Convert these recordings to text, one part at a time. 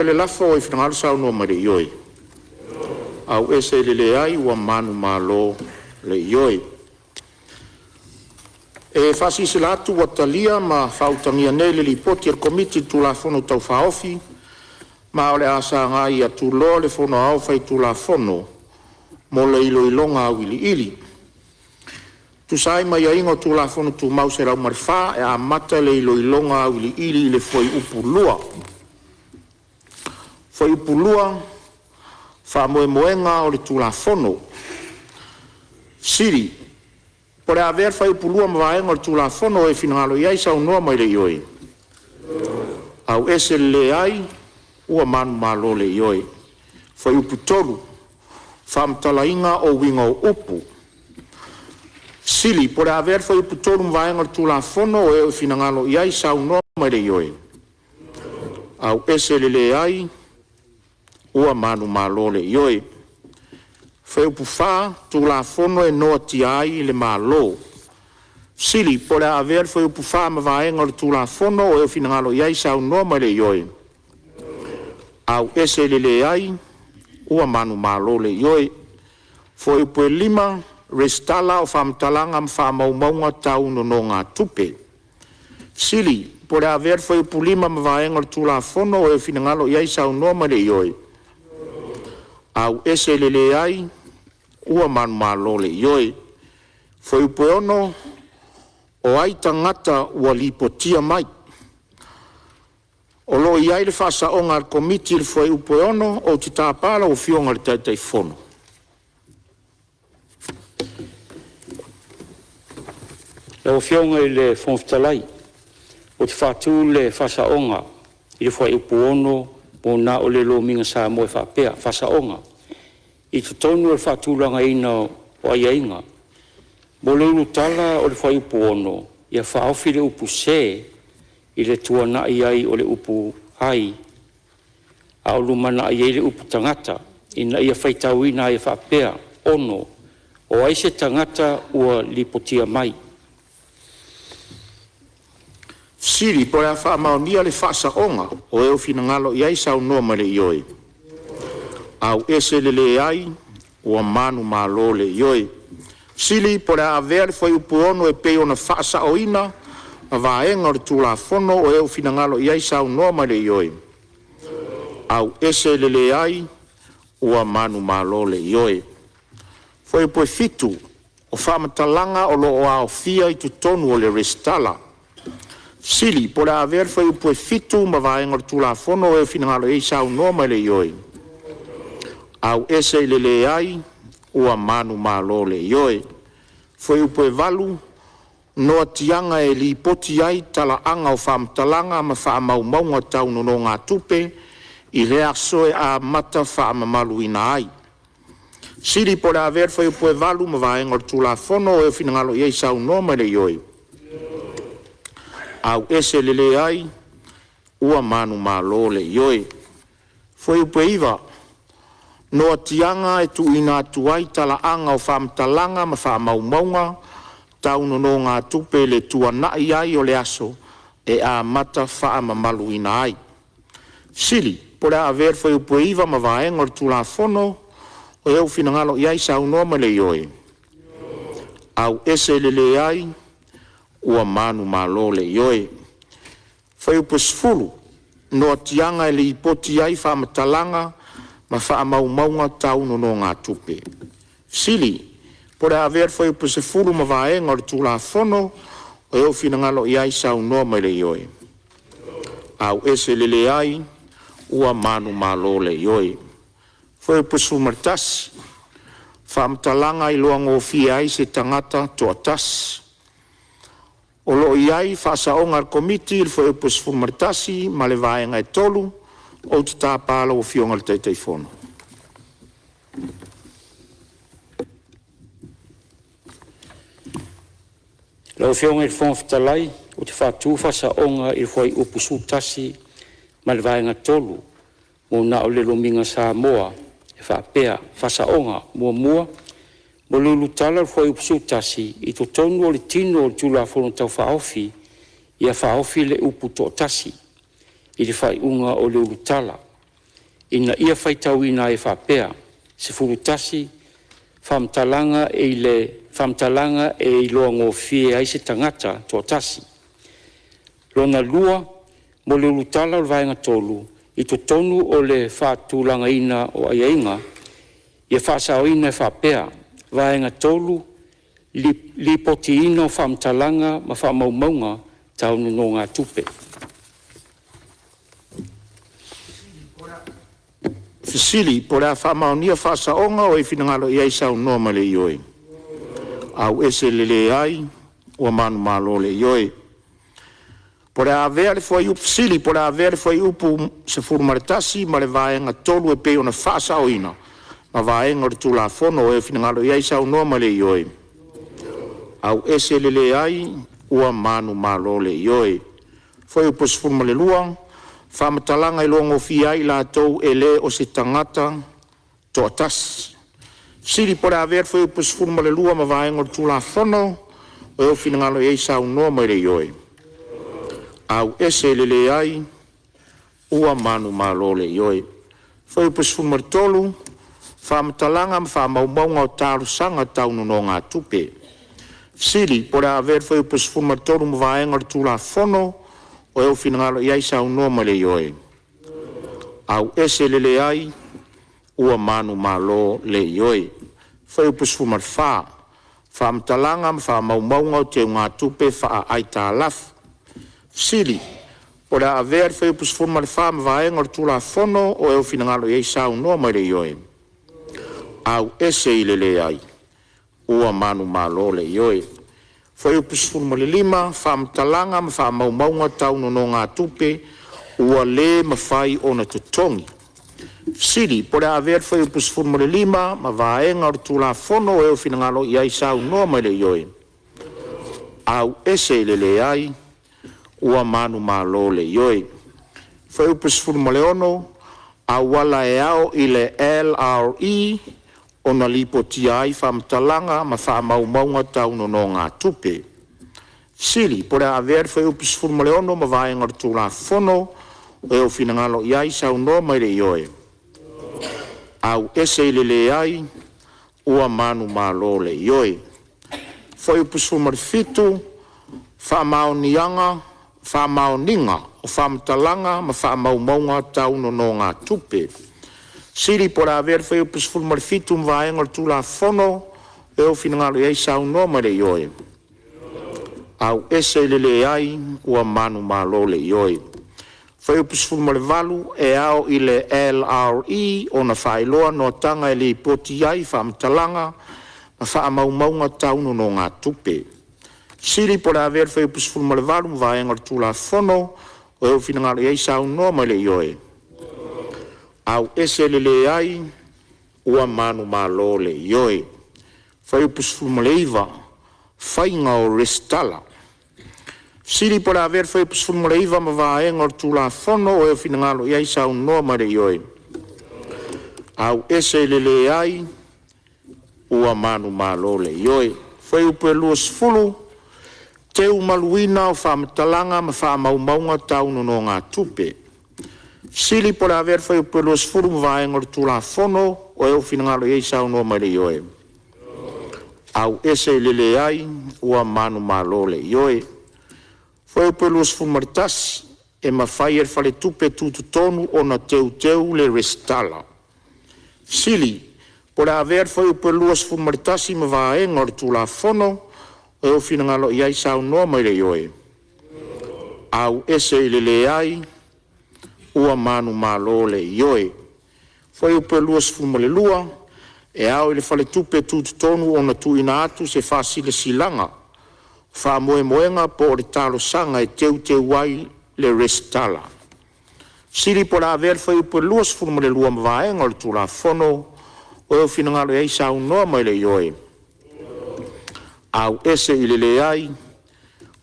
Le lafo e whanangalo sao no mare ioi. Au ese le ai ua manu malo le ioi. E fasi se latu watalia ma whautangia nele li poti al komiti tu la fono tau whaofi. Ma ole asa ngai a tu loa le fono au fai tu la fono. Mo le ilo ilonga au ili ili. Tu sai mai a ingo tu la fono tu mau se rau marifa e a mata le ilo ilonga au ili ili le foi upu lua. Foi upu lua, wha moe moenga o le tu la fono. Siri, pore a ver fai upu lua mawaenga o le tu la fono e finangalo iai sa unua mai le ioi. Au ese le ai, ua manu malo le ioi. Foi upu tolu, wha mtala inga o winga o upu. Sili, pore a ver fai upu tolu mawaenga o le tu la fono e finangalo iai sa unua mai le ioi. Au ese le ai, ua manu malo le ioi. Fai upu wha, tu la fono e noa ti ai le malo. Sili, pore a ver fai upu wha ma vaenga le tu la fono e finangalo iai sa unua mai le ioi. Au ese le ai, ua manu malo le ioi. Fai upu e lima, restala o whamtalanga ma whamaumaunga tau no ngā tupe. Sili, pore a ver fai upu lima ma vaenga le tu la fono e finangalo iai sa unua mai le ioi. Au ese le ai, ua manu malo le ioi. Foi upo ono, o ai tangata ua lipotia mai. O lo iai le whasa onga al komiti le foi upo ono, o te tāpala o fionga le taitai fono. Le o fionga i le fonftalai, o te whātū le whasa onga, i le foi upo ono, mo na o le lo minga sa mo e whapea, whasa onga. I te tonu al whatulanga ina o ai inga. Mo le ulu tala o le whai upu ono, ia whaofi le upu se, i le tuana i ai o le upu ai, a o lumana i ai le upu tangata, ina ia whaitau ina ia whapea, ono, o ai se tangata ua lipotia mai. Siri, pore a wha maonia le whasa onga, o eo finangalo i ai sa unua mai le ioi. Au ese le ai, ua manu malo le ioi. Sili, pore a vea le foi upu ono e pei ona whaasa o ina, ma vaenga o le tu la fono o eo finangalo i ai sa unua mai le ioi. Au ese le ai, ua manu malo le ioi. Foi upu e fitu, o whamatalanga o lo o ao fia i tu tonu o le restala. Sili, pore a vea le foi upu e fitu, ma vaenga o le tu la fono o eo finangalo i ai sa unua mai le ioi. Au ese le ai, ua manu malo le ioi. Foi upo e valu, noa tianga e li poti ai tala anga o whamtalanga ma whamaumaunga tau no ngā tupe, i rea soe a mata whamamalu ina ai. Siri pore a ver foi upo e valu ma vaenga o tu la fono e finangalo iei sau noma le ioi. Au ese le ai, ua manu malo le ioi. Foi upo e iwa, noa tianga e tu ina tuai tala anga o whamtalanga ma whamaumaunga, tau no ngā tupe le tua nai ai o le aso, e a mata whaamamalu ina ai. Sili, pore a ver foi upo e iwa ma vaenga o tu la fono, o eo finangalo iai sau noma le ioi. Au ese le ai, ua manu malo le ioi. Foi upo sfulu, noa tianga e le ipoti ai whamatalanga, ma whaamaumaunga tau no ngā tupe. Sili, pore a ver foi upo se fulu ma vaenga o le tu la fono, o eo finangalo iai sau noa mai le ioi. Au ese le ai, ua manu malo le ioi. Foi upo sumartasi, whaamtalanga i loa ngōwhia ai se tangata toa tasi. O lo iai whaasaonga al komiti, foi upo sumartasi, ma le vaenga e tolu, o te tāpala o fionga le teitei fono. Lau fionga il fonftalai, o te whātū whasaonga il foi upu sūtasi, ma le vaenga tolu, mo na o le lominga sa moa, e whapea, whasaonga, mua, mo lulu tala il foi upu sūtasi, i to tonu o le tino o le tula fono tau whaofi, ia whaofi le upu tō tasi, i le whai unga o le urutala. ina ia faitauina e whapea, se furutasi, whamtalanga e iloa ngofie ai se tangata tō tasi. Lona lua, mo le ulutala o le vaenga tolu, i to tonu o le whātulanga ina o aiainga, ia whāsaoina e whapea, vaenga tolu, li poti ina o whamtalanga ma whamaumaunga taunu no ngā tupe. Fisili, po rea whamaunia whasaonga o e whinangalo i aisau noa ma le ioi. Au ese lele ai, ua manu malo le ioi. Po rea avea le fwai upu fisili, po rea avea le fwai upu se furu maritasi, ma le vaenga tolu e pe ona whasaoina. Ma vaenga o le tula fono o e whinangalo i aisau noa ma le ioi. Au ese lele ai, ua manu malo le ioi. Fwai upu se furu ma le luang, whamatalanga i longo fia i la tau e le o se tangata to atas. Siri pore a ver foi pus furma le lua ma vaenga tula fono o eu finangalo e sa un nome le ioi. Au ese le ai ua manu malo le ioi. Foi pus furma le tolu whamatalanga ma whamaumaunga o taru sanga tau no ngā tupe. Siri pore a ver foi pus furma le tolu ma vaenga tula fono o eu finangalo iai sa un nome le ioi. Au ese le ai ua manu malo le ioi. Foi o pusu marfa, fa mtalanga fa maumaunga o te ngā tupe fa aita laf. Sili, ora a ver foi o pusu marfa ma vaenga tula fono o eu finangalo iai sa un nome le ioi. Au ese le ai ua manu malo le ioi. Foi o pusu lima, fa mtalanga fa maumaunga tau no ngā tupe ua le mawhai o na tutongi. Siri, pore a ver foi o pusu lima, ma vaenga o tula fono e o finangalo i aisa u nome le ioi. Au ese le ai, ua manu malo le ioi. Foi o pusu ono, a wala e ao i le LRE, o na lipo tiai whamtalanga ma whamaumaunga tau no ngā tupe. Siri, pore a ver foi o pusu ono, ma vaenga o tula fono e o finangalo i aisa u nome le ioi. Au ese le ai, ua manu malo le ioi. Foi o pusu marifitu, whamaonianga, whamaoninga, o whamtalanga, ma whamaumaunga tau no ngā tupe. Siri pora aver foi o pusu marifitu mvaenga tula fono, e o finangalo iei sau noma le ioi. Au ese le ai, ua manu malo le ioi. Foi o pusu marivalu e ao i le LRE o na whailoa no tanga e le poti ai whamtalanga ma whaamaumaunga tau no ngā tupe. Siri pora aver foi o pusu marivalu mvaenga tula fono o e o finangalo iei sau noma le ioi. Au ese le ai, ua manu malo le ioi. Foi o pusu mariva, whainga o restala. Siri pora aver foi pusu mariva ma vaenga o tula fono o e finangalo iai sau noma le ioi. Au ese le ai, ua manu malo le ioi. Foi o pelu sfulu, te umaluina o whamatalanga ma whamaumaunga tau no ngā tupe. Siri pora aver foi o pelu sfulu ma vaenga o tula fono o e finangalo iai sau noma le ioi. Au ese le ai, ua manu malo le ioi. Foi o pelu sfumartas e mawhai er fale tupe tututonu o na teu le restala. Sili, pora aver foi o pelu sfumartasi ma vaenga o tula fono o e o finangalo iai sau noma le ioi. Au ese le ai, ua manu malo le ioi. Foi o pelu sfumalelua e au le fale tupe tututonu o na tuina atu se fasile silanga. Wha moenga po o le talo sanga e teu wai le restala. Siri pora aver foi o peluas furma le lua mwaenga o le tula fono o e o finangalo e sa un noa mai le ioi. Au ese le ai,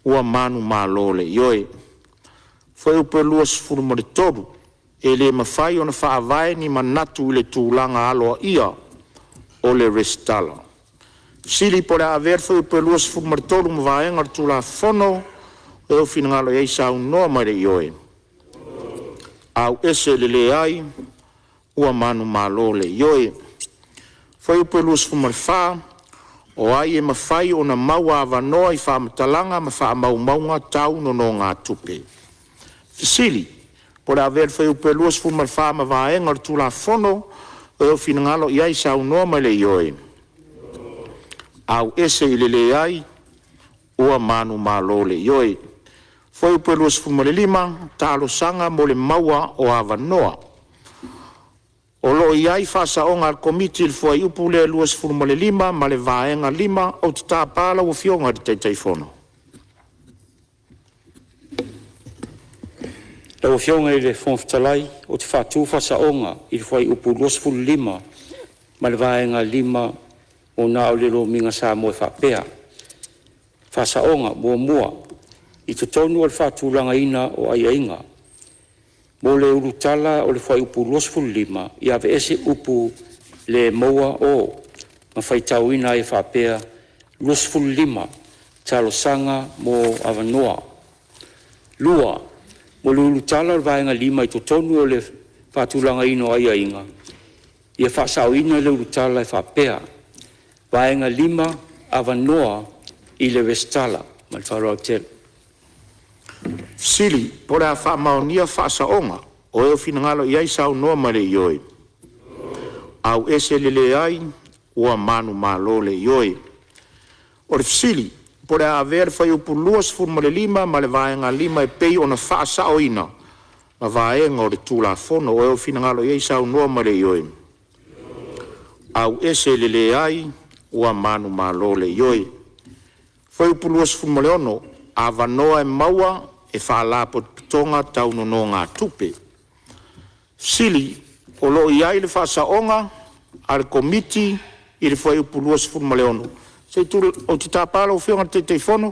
ua manu malo le ioi. Foi o peluas furma le toru e le mawhai o na whaavai ni manatu i le tūlanga aloa ia o le restala. Siri pora aver foi o peluas fumartolu mwaenga tula fono e o finangalo e sa un noa mai le ioi. Au ese le ai, ua manu malo le ioe. Foi upe luas fumarfa, o ai e mawhai o na maua avanoa i whaamatalaga ma whaamaumaunga tau no ngā tupe. Fisili, pora aver foi upe luas fumarfa ma vaenga o tula fono, o eo finangalo iai sau noa mai le ioe. Au ese i le ai, ua manu malo le ioe. Foi upe luas fumarelima, talo sanga mo le maua o avanoa. O lo iai whasaonga al komiti il foi upu le luas fumarelima ma le vaenga lima o te tāpala o fionga di teitei fono. Le o fionga i le fonftalai o te whātū whasaonga il foi upu luas fumarelima ma le vaenga lima o nā o le lo minga sa mo e whapea. Whasaonga mua i te tonu al whātūlanga ina o ai ainga. Mo le urutala o le whai upu losful lima, i ave ese upu le moa o, ma whai tau ina e whapea losful lima, talo sanga mo avanoa. Lua, mo le urutala o le vaenga lima i te tonu o le whātūlanga ina o ai ainga. I e whasau ina le urutala e whapea. Vaenga lima avanoa i le vestala, ma le Siapo Lautele. Sili, pore a whaamaonia whaasaonga, o eo finangalo iai sau noa mare ioe. Au ese lele ai, ua manu malo le ioe. O le fisili, pore a aver whai upu luas furmale lima, ma le vaenga lima e pei ona whaasaoina, ma vaenga o le tula fono, o eo finangalo iai sau noa mare ioe. Au ese lele ai, ua manu malo le ioe. Whai upu luas furmale ono, a vanoa e maua e whaalapo tonga tau no ngā tupe. Sili, o lo iai le whasaonga, a le komiti i le whai upu luas furmale ono. Se tūru o te tāpala o whionga te teifono?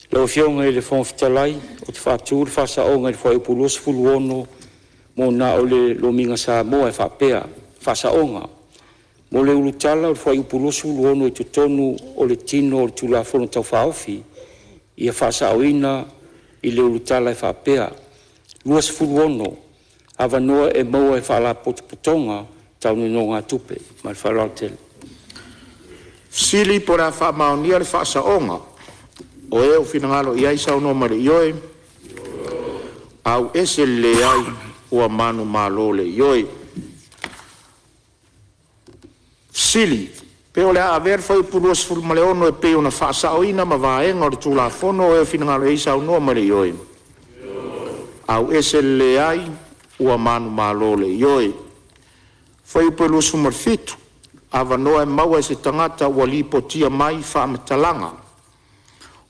Leo whionga i le whonfitalai, o te whātūru whasaonga i le whai upu luas fulu ono, mo nā o le lominga sa moa e whapea, whasaonga. Mo le urutala o le whai upu luas fulu ono i te tonu o le tino o le tulafono tau whaofi, i a whasaoina i le urutala e whapea. Luas fulu ono, avanoa e maua e whaala potopotonga, tau no ngā tupe, ma le Siapo Lautele. Sili po la whaamaonia le whaasaonga, o eo finangalo iai sau no mare ioe, au ese le ai ua manu malo le ioe. Sili, peo le aver whai puruas fulmale ono e peo na whaasaoina ma vaenga o le tulafono o eo finangalo iai sau no mare ioe. Au ese le ai ua manu malo le ioe. Whai pelu sumarfitu, avanoa e maua e se tangata ua lipotia mai whaametalanga.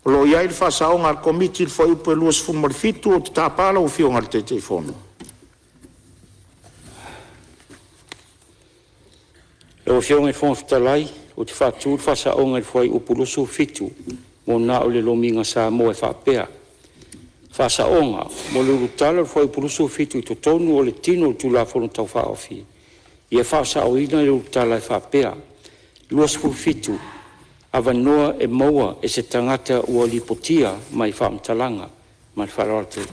O lo iai le whasaonga al komiti le whai pelu sumarfitu o te tāpala o fionga le te fono. Leo fionga i whonfitalai, o te whātūru whasaonga i whai upu lusu fitu, mo nā o le lominga sa mo e whapea. Whasaonga, mo le urutala o whai upu lusu fitu i to tonu o le tino o tulafono tau whaofi. I e whasaoina i urutala e whapea. Luas fitu, avanoa e maua e se tangata ua lipotia mai whaamtalanga, mai wharaote.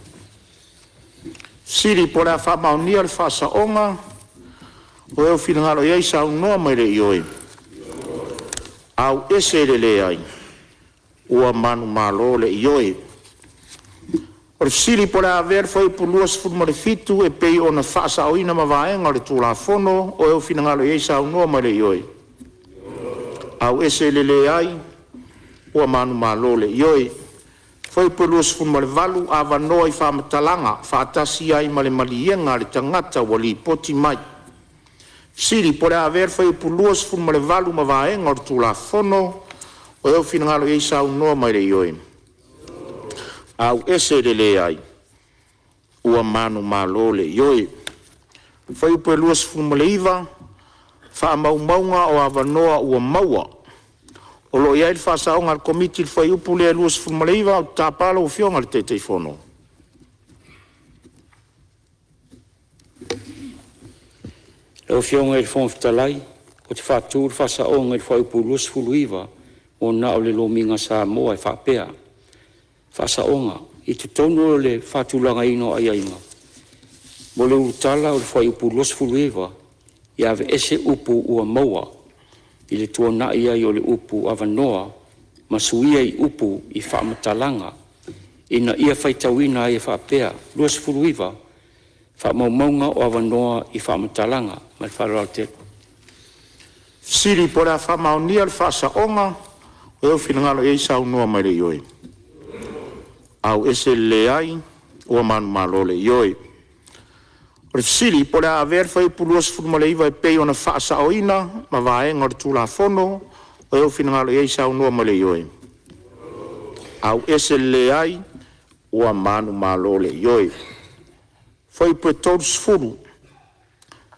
Siri po la whaamaonia le whasaonga, o eo finangalo iai sau noa mai le ioe. Au ese le ai, ua manu malo le ioe. O le siri po la aver whai puluas fulmare fitu e pei o na whaasaoina ma vaenga o le tulafono o eo finangalo iai sau noa mai le ioe. Au ese le ai, ua manu malo le ioe. Whai puluas fulmare valu a vanoa i whaametalanga, whaatasi ai ma le malienga le tangata wali poti mai. Siri po la aver whai puluas fulmare valu ma vaenga o le tulafono o eo finangalo iai sau noa mai le ioe. Au ese le ai, ua manu malo le ioe. Whai upe luas fulmale iwa, wha maunga o avanoa ua maua. O lo iai le whasaonga al komiti le whai upu le luas fulmale iwa o tāpala o fionga le te fono. Leo fionga i le whonfitalai, o te whātūru whasaonga i whai upu luas fulu iwa, o nā o le lominga sa moa e whapea. Whasaonga, i te tono le whātulanga ino ai ainga. Mo le utala o le whai upu losfulu ewa, i ave ese upu ua maua, i le tua na ia i o le upu avanoa, masuia i upu i whaamatalanga, ina ia whaitawina i whaapea, losfulu ewa, whaamaumaunga o avanoa i whaamatalanga, mai whalautele. Siri po la whamaunia le whaasaonga, o eo whinangalo e sau noa mai le ioi. Au ese le ai, ua manu malo le ioi. O le siri po la aver whai puluas fulmale iwa e pei o na whaasaoina, ma vaenga o le tūla fono, o eo whinangalo e sau noa mai le ioi. Au ese le ai, ua manu malo le ioi. Whai pue tōrus furu,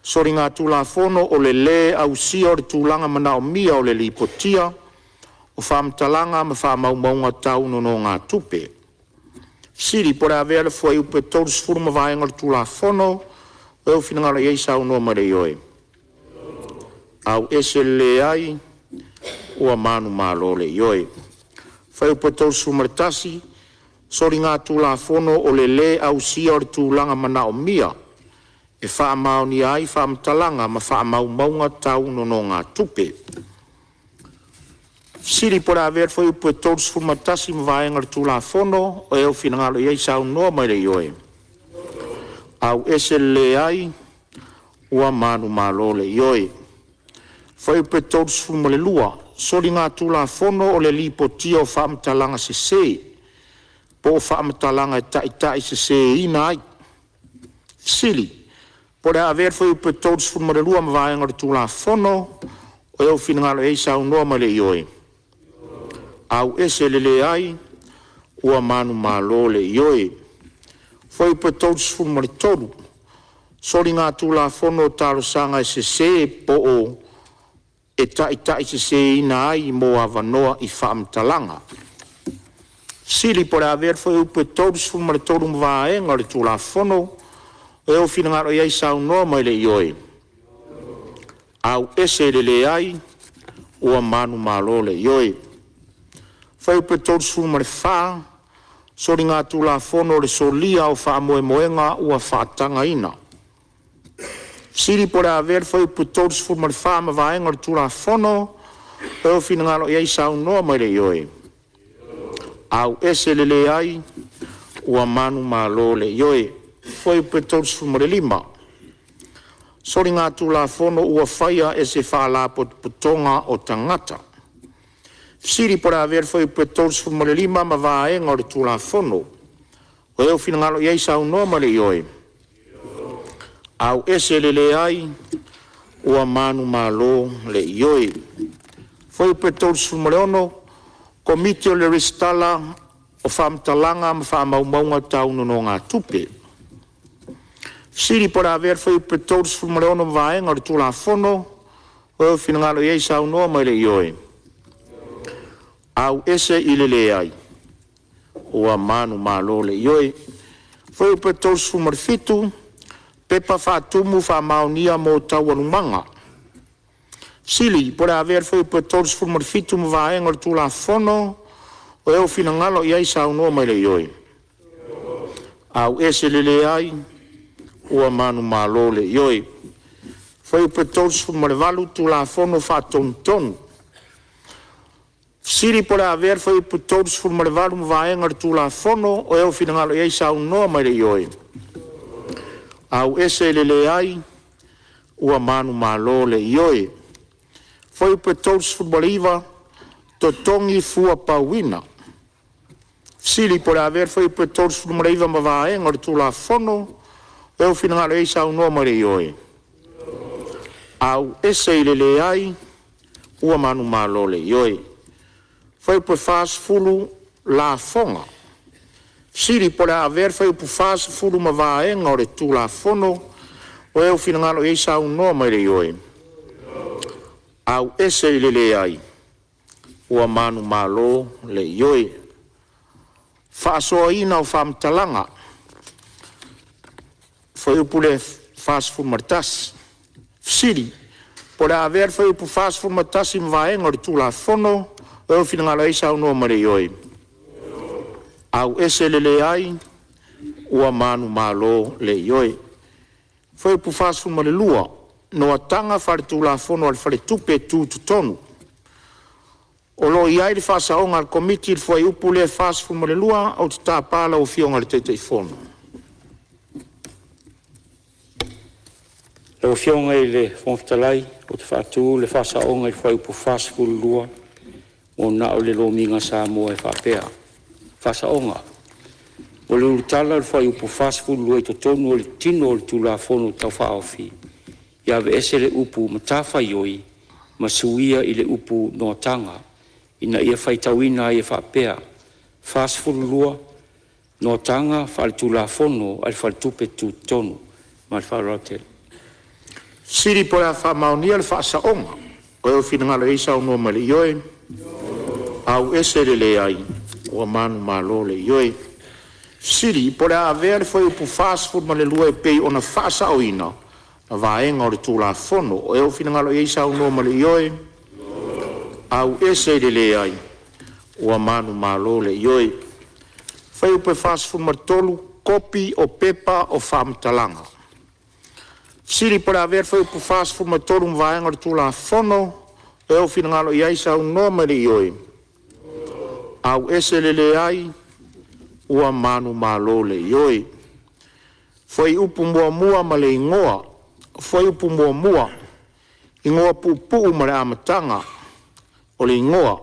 sori ngā tūla fono o le au sia o le tūlanga mana o mia o le lipotia, o whaamtalanga ma whaamaumaunga tau no ngā tupe. Siri po le avea le fwai upe tōrus furu ma vaenga le tūla fono, o eo whinangala iei sau noa mare ioi. Au ese le ai, ua manu malo le ioi. Whai upe tōrus furu maritasi, sori ngā tūla fono o le au sia o le tūlanga mana o mia, e whaamau ni ai whaamtalanga ma whaamaumaunga tau no ngā tupe. Siri po la ver foi upe tōrus fumatasi ma vaenga le tūla fono, o eo whinangalo iei sau noa mai le ioi. Au ese le ai, ua manu malo le ioi. Foi upe tōrus fumale lua, sori ngā tūla fono o le lipotia o whaamtalanga se se, po o whaamtalanga e tai se se ina ai. Siri, po le aver foi upe tōrus fumale lua ma vaenga le tūla fono, o eo whinangalo iei sau noa mai le ioi. Au ese le ai, ua manu malo le ioi. Foi upe tōrus fumale toru, sori ngā tūla fono talo sanga e se se po o e tai se se ina ai mo avanoa i whaamtalanga. Siri po le aver foi upe tōrus fumale toru mwaenga le tūla fono, o eo whinangaro iei sau noa mai le ioi. Au ese le ai, ua manu malo le ioi. Fai upe tōrus fumare wha, sori ngā tūla fono le solia o wha moe moenga ua whaatanga ina. Siri po le aver fai upe tōrus fumare wha ma vaenga le tūla fono, o eo whinangaro iei sau noa mai le ioi. Au ese le ai, ua manu malo le ioi. Fai upe tōrus fumare lima. Sori ngā tūla fono ua whaia e se wha la putonga o tangata. Siri po la aver foi upe tōrus fumare lima ma vaenga o le tūla fono. O eo whinangalo iei sau noa ma le ioi. Au ese le ai, ua manu malo le ioi. Foi upe tōrus fumare ono, komite o le restala o whaamtalanga ma whaamaumaunga tau no ngā tupe. Siri po la aver foi upe tōrus fumare ono ma vaenga o le tūla fono, o eo whinangalo iei sau noa ma le ioi. Au ese le ai, ua manu malo le ioi. Foi upe tōrus fumare fitu, pepa whaatumu whaamaunia mo tau anumanga. Sili, po le aver foi upe tōrus fumare fitu ma vaenga le tūla fono, o eo whinangalo iei sau noa mai le ioi. Au ese le ai, ua manu malo le ioi. Foi upe tōrus fumare valu tūla fono whaatontonu. Siri po le aver foi upe tōrus fumare valu ma vaenga le tūla fono, o eo whinangalo iei sau noa mai le ioi. Au ese le ai, ua manu malo le ioi. Foi upe tōrus fumare iwa, to tongi fua pauina. Siri po le aver foi upe tōrus fumare iwa ma vaenga le tūla fono, o eo whinangalo iei sau noa mai le ioi. Au ese le ai, ua manu malo le ioi. Foi upe fast fulu la fonga. Siri po le aver foi upe fast fulu ma vaenga o le tūla fono, o eo whinangalo iei sau noa mai le ioi. Au ese le ai, ua manu malo le ioi. Whaasoa ina o whaamtalanga. Foi upe le fast fulu martasi. Siri, po le aver foi upe fast fulu martasi ma vaenga o le tūla fono, o eo whinangalo iei sau noa mai le ioi. au ese lele ai ua manu malo le ioe. Foi pu fasu ma le lua, no atanga fare tu la fono al fare tupe tu tutonu. O lo iai le fasaonga al komiti il foi upu le fasu ma le lua au te tāpala o fionga le te fono. Le fionga i le fonftalai o te whātu le fasaonga i foi upu fasu lua o na o le lominga sa moa e whapea. Fasaonga. O le urutala le foi upu fasu lua i to tonu o le tino o le tula fono tau whaofi. Ia ve ese le upu matafa ioi ma suia i le upu no tanga. Ina ia whaitawina i e whapea. Fasu lua no tanga whale tula fono al whale tupe tu tonu. Ma le Siapo Lautele. Siri po la whamaunia le whaasaonga. O eo whinangalo isa o noa male ioe. Au ese le ai. Ua manu malo le ioe. Siri po le avea le foi upu fasu ma le lua e pei ona whaasaoina. Na vaenga o le tula fono. O eo whinangalo isa o noa male ioe. Au ese le ai. Ua manu malo le ioe. Foi upu fasu ma tolu kopi o pepa o whamtalanga. Siri por haver foi por fast for motor vaenga le tula fono eu finangalo ia sa un nome le ioi au eselele ai ua manu malo le ioi foi upu mua ma le ingoa foi upu mua ingoa pupu ma le amatanga o le ingoa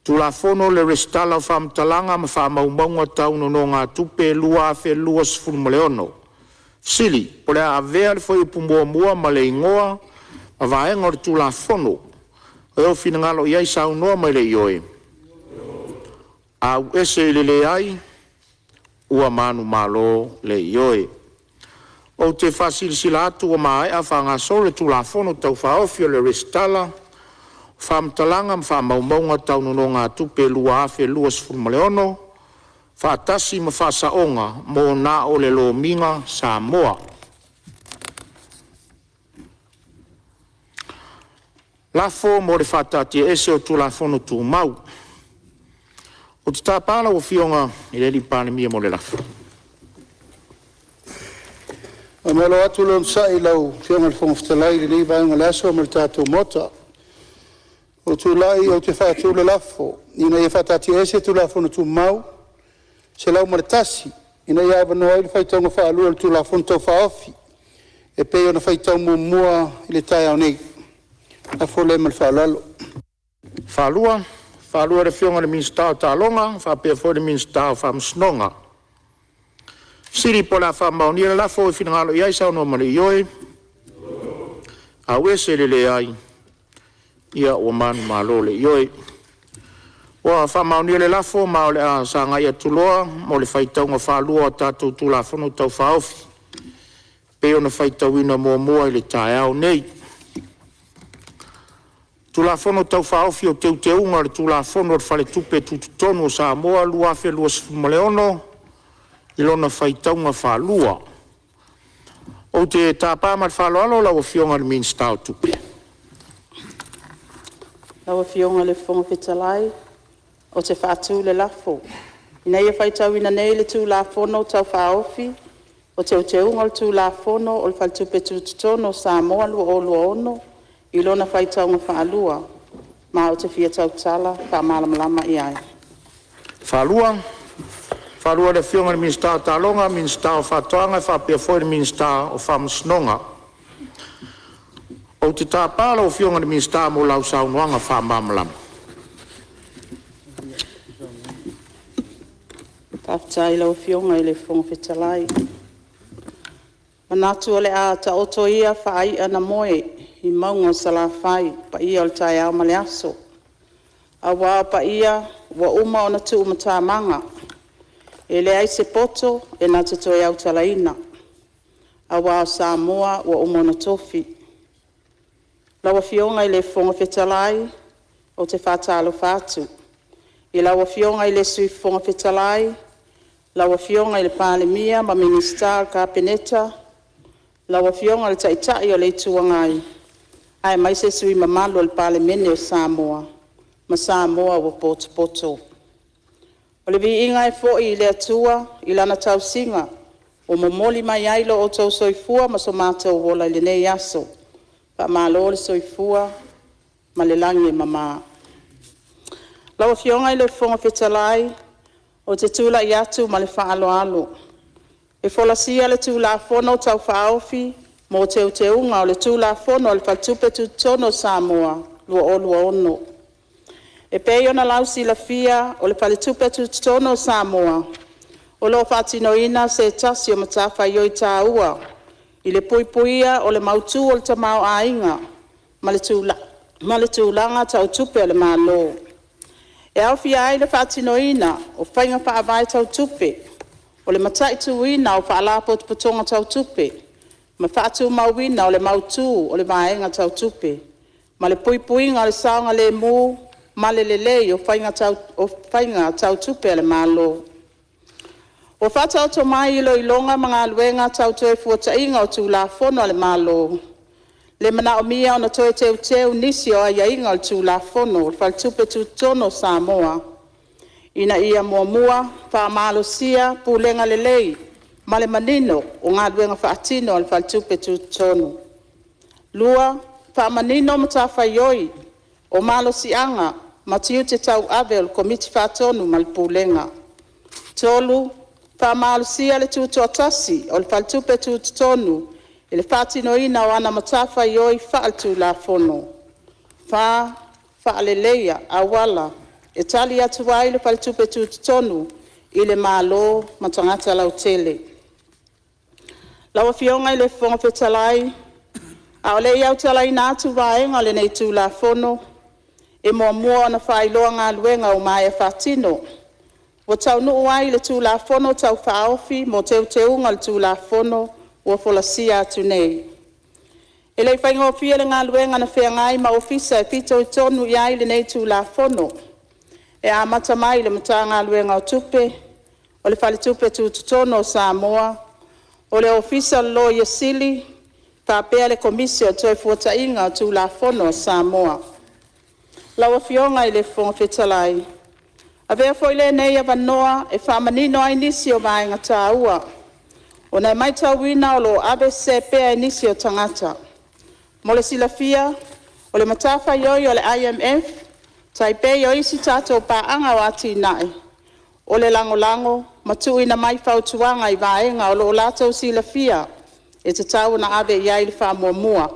tula fono le restala famtalanga ma fa maumanga tau no ngā tupe lua fe lua sfur maleono. Sili, po le avea le foi upumua ma le ingoa, a vaenga o le tula fono. O eo finangalo iai sa unoa mai le ioe. Au ese le ai, ua manu malo le ioe. O te fasil sila atu o mai a whanga so le tula fono tau whaofio le restala, whamtalanga ma whamaumaunga tau no ngā tupe lua afe lua sfurmaleono, whaatasi ma whasaonga mō nā o le lo minga sa moa. Lafo mo le whaatati ese o tula fono tu mau. O te tāpala o fionga i le li panemia mo le lafo. O melo atu lon sa i lau fionga le fonftalai le ni vaenga laso o me le tātou mota. O tu lai o te whaatu le lafo. Ina i whaatati ese tula fono tu mau. Se lau maratasi, ina ia wanoa i le whaitau ngā whaalua le tula fono tau whaofi. E pei o na whaitau mua i le tai au nei. A fole ma le whaalalo. Whaalua le fionga le minsta o tālonga, whapea fo le minsta o whamsnonga. Siri po la whamaunia le lafo i whinangalo iai sao no mali ioe. Au ese le ai. Ia o manu malo le ioe. Wa whamaunia le lafo ma o le a sa ngai atuloa mo le whaitaunga whalua tātou tula fono tau whaofi. Peo na whaitauina mua i le tae au nei. Tula fono tau whaofi o te unga le tula fono le whale tupe tututonu o sa moa lua fe lua sfumaleono i lona whaitaunga whalua. O te tāpama le whaloalo lau fionga le minsta o tupe. Lau fionga le fonga fitalai. O te whaatu le lafo. Ina ia whaitau ina nei le tū la fono tau whaofi. O te unga le tū la fono o le whaltupe tutono sa moa lua o lua ono. I lona whaitau ngā whaalua. Ma o te fia tau tala wha malamalama i ai. Whalua le fionga le minsta o tālonga, minsta o whatoanga, whapea foi le minsta o whamsnonga. O te tāpala o fionga le minsta mo lau saunoanga wha malamalama. Taftai lau fionga i le fonga fitalai. Manatu ole a ta oto ia whaai ana moe i maunga sala whai pa ia o le tai au male aso. A wā pa ia wa uma o na tu umata manga. E le ai se poto e na te toi au talaina. A wā Samoa wa uma o na tofi. Lawa fionga i le fonga fitalai o te whatalo whatu. I lawa fionga i le sui fonga fitalai. Lawa fionga i le palemia ma minister ka peneta. Lawa fionga le taitai o le tuangai. Ai mai se sui mamalo le palemene o Samoa. Ma Samoa wa poto. O le viinga e fo'i i le atua i lana tausinga o momoli mai ai lo o tau soifua ma so mātou wola i le nei aso. Pa mālo le soifua ma le langi e mama. Lau fionga i le fonga fetalai o te tula i atu ma le whaalo alo. E folasia le tula fono tau whaofi mo te unga o le tula fono o le whaltupe tu tono Samoa lua ono. E pei ona lausi la fia o le whaltupe tu tono Samoa o lo whatinoina se tasi o matafa i oi tā ua i le puipuia o le mautu o le tamau ainga ma le tūlanga tau tupe o le malo. E au fia ai le whatinoina o whainga whaavai tau tupe o le matai tuina o whaalapo putonga tau tupe ma whaatu mauina o le mautu o le vaenga tau tupe ma le puipuinga o le saonga le mu ma le lelei o whainga tau tupe o le malo. O whata o to mai ilo ilonga mga aluenga tau toe fuatainga o tūla fono le malo. Le mana o mia o na toe teu nisi o aiainga o tūla fono o whaltupe tu tono Samoa. Ina ia mua wha malo sia pulenga lelei ma le manino o ngā aluenga whaatino o le whaltupe tu tono. Lua, wha manino mata whaioi o malo sianga ma tiu te tau ave o le komiti whaatonu ma le pulenga. Tolu, pa malusia le tuto atasi o le whaltupe tu tonu i le whaatinoina o ana matafa i oi whaaltu la fono. Whaaleleia awala e tali atu wai le whaltupe tu tonu i le malo matangata Lautele. Lawa fionga i le fonga fetalai a o le iau talai nātu vaenga o le nei tu la fono e mua na whailoa ngā luenga o mai e whaatino. Wa tau nuu ai le tūla fono tau whaofi mo teunga le tūla fono ua folasia atu nei. E lei whaingo fia le ngā luenga na whea ngai ma ofisa e pito i tonu i ai le nei tūla fono. E a mata mai le mata ngā luenga o tupe, o le whale tupe tu tono o Samoa, o le ofisa lo i asili, whapea le komisio toi fuatainga o tūla fono o Samoa. Lawa fionga i le fonga fetalai. Avea foi le nei a vanoa e whamanino ai nisi o vaenga tā ua. O nei mai tauina o lo ABC pea nisi o tangata. Mo le silafia, o le matafa ioi o le IMF, taipei o isi tātou pāanga o ati nai. O le lango, matuina mai whautuanga i vaenga o lo lātou silafia, e te tau na ave iai le whamuamua.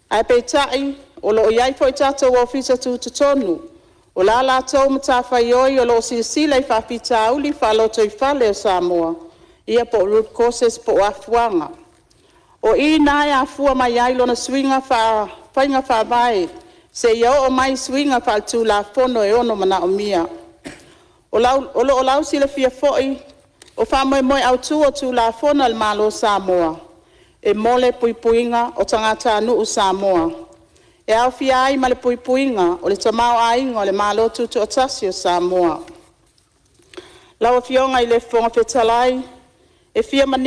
Ai peitai, o lo iai foi tātou o ofisa tu tonu, o la lātou matafa ioi o lo sila i whawhita auli whaloto i whale o Samoa, ia po root causes po afuanga. O i nai afua mai ailo na swinga whainga whawai, se ia o mai swinga whaltu la fono e ono mana o mia. O lau sila fia foi, o whamoe au tua tu la fono al malo Samoa, e mole puipuinga o tangata anu u Samoa. E au fia ai ma le puipuinga o le tamau ainga o le malo tuto atasi o Samoa. Lawa fionga i le fonga fetalai, e fia wha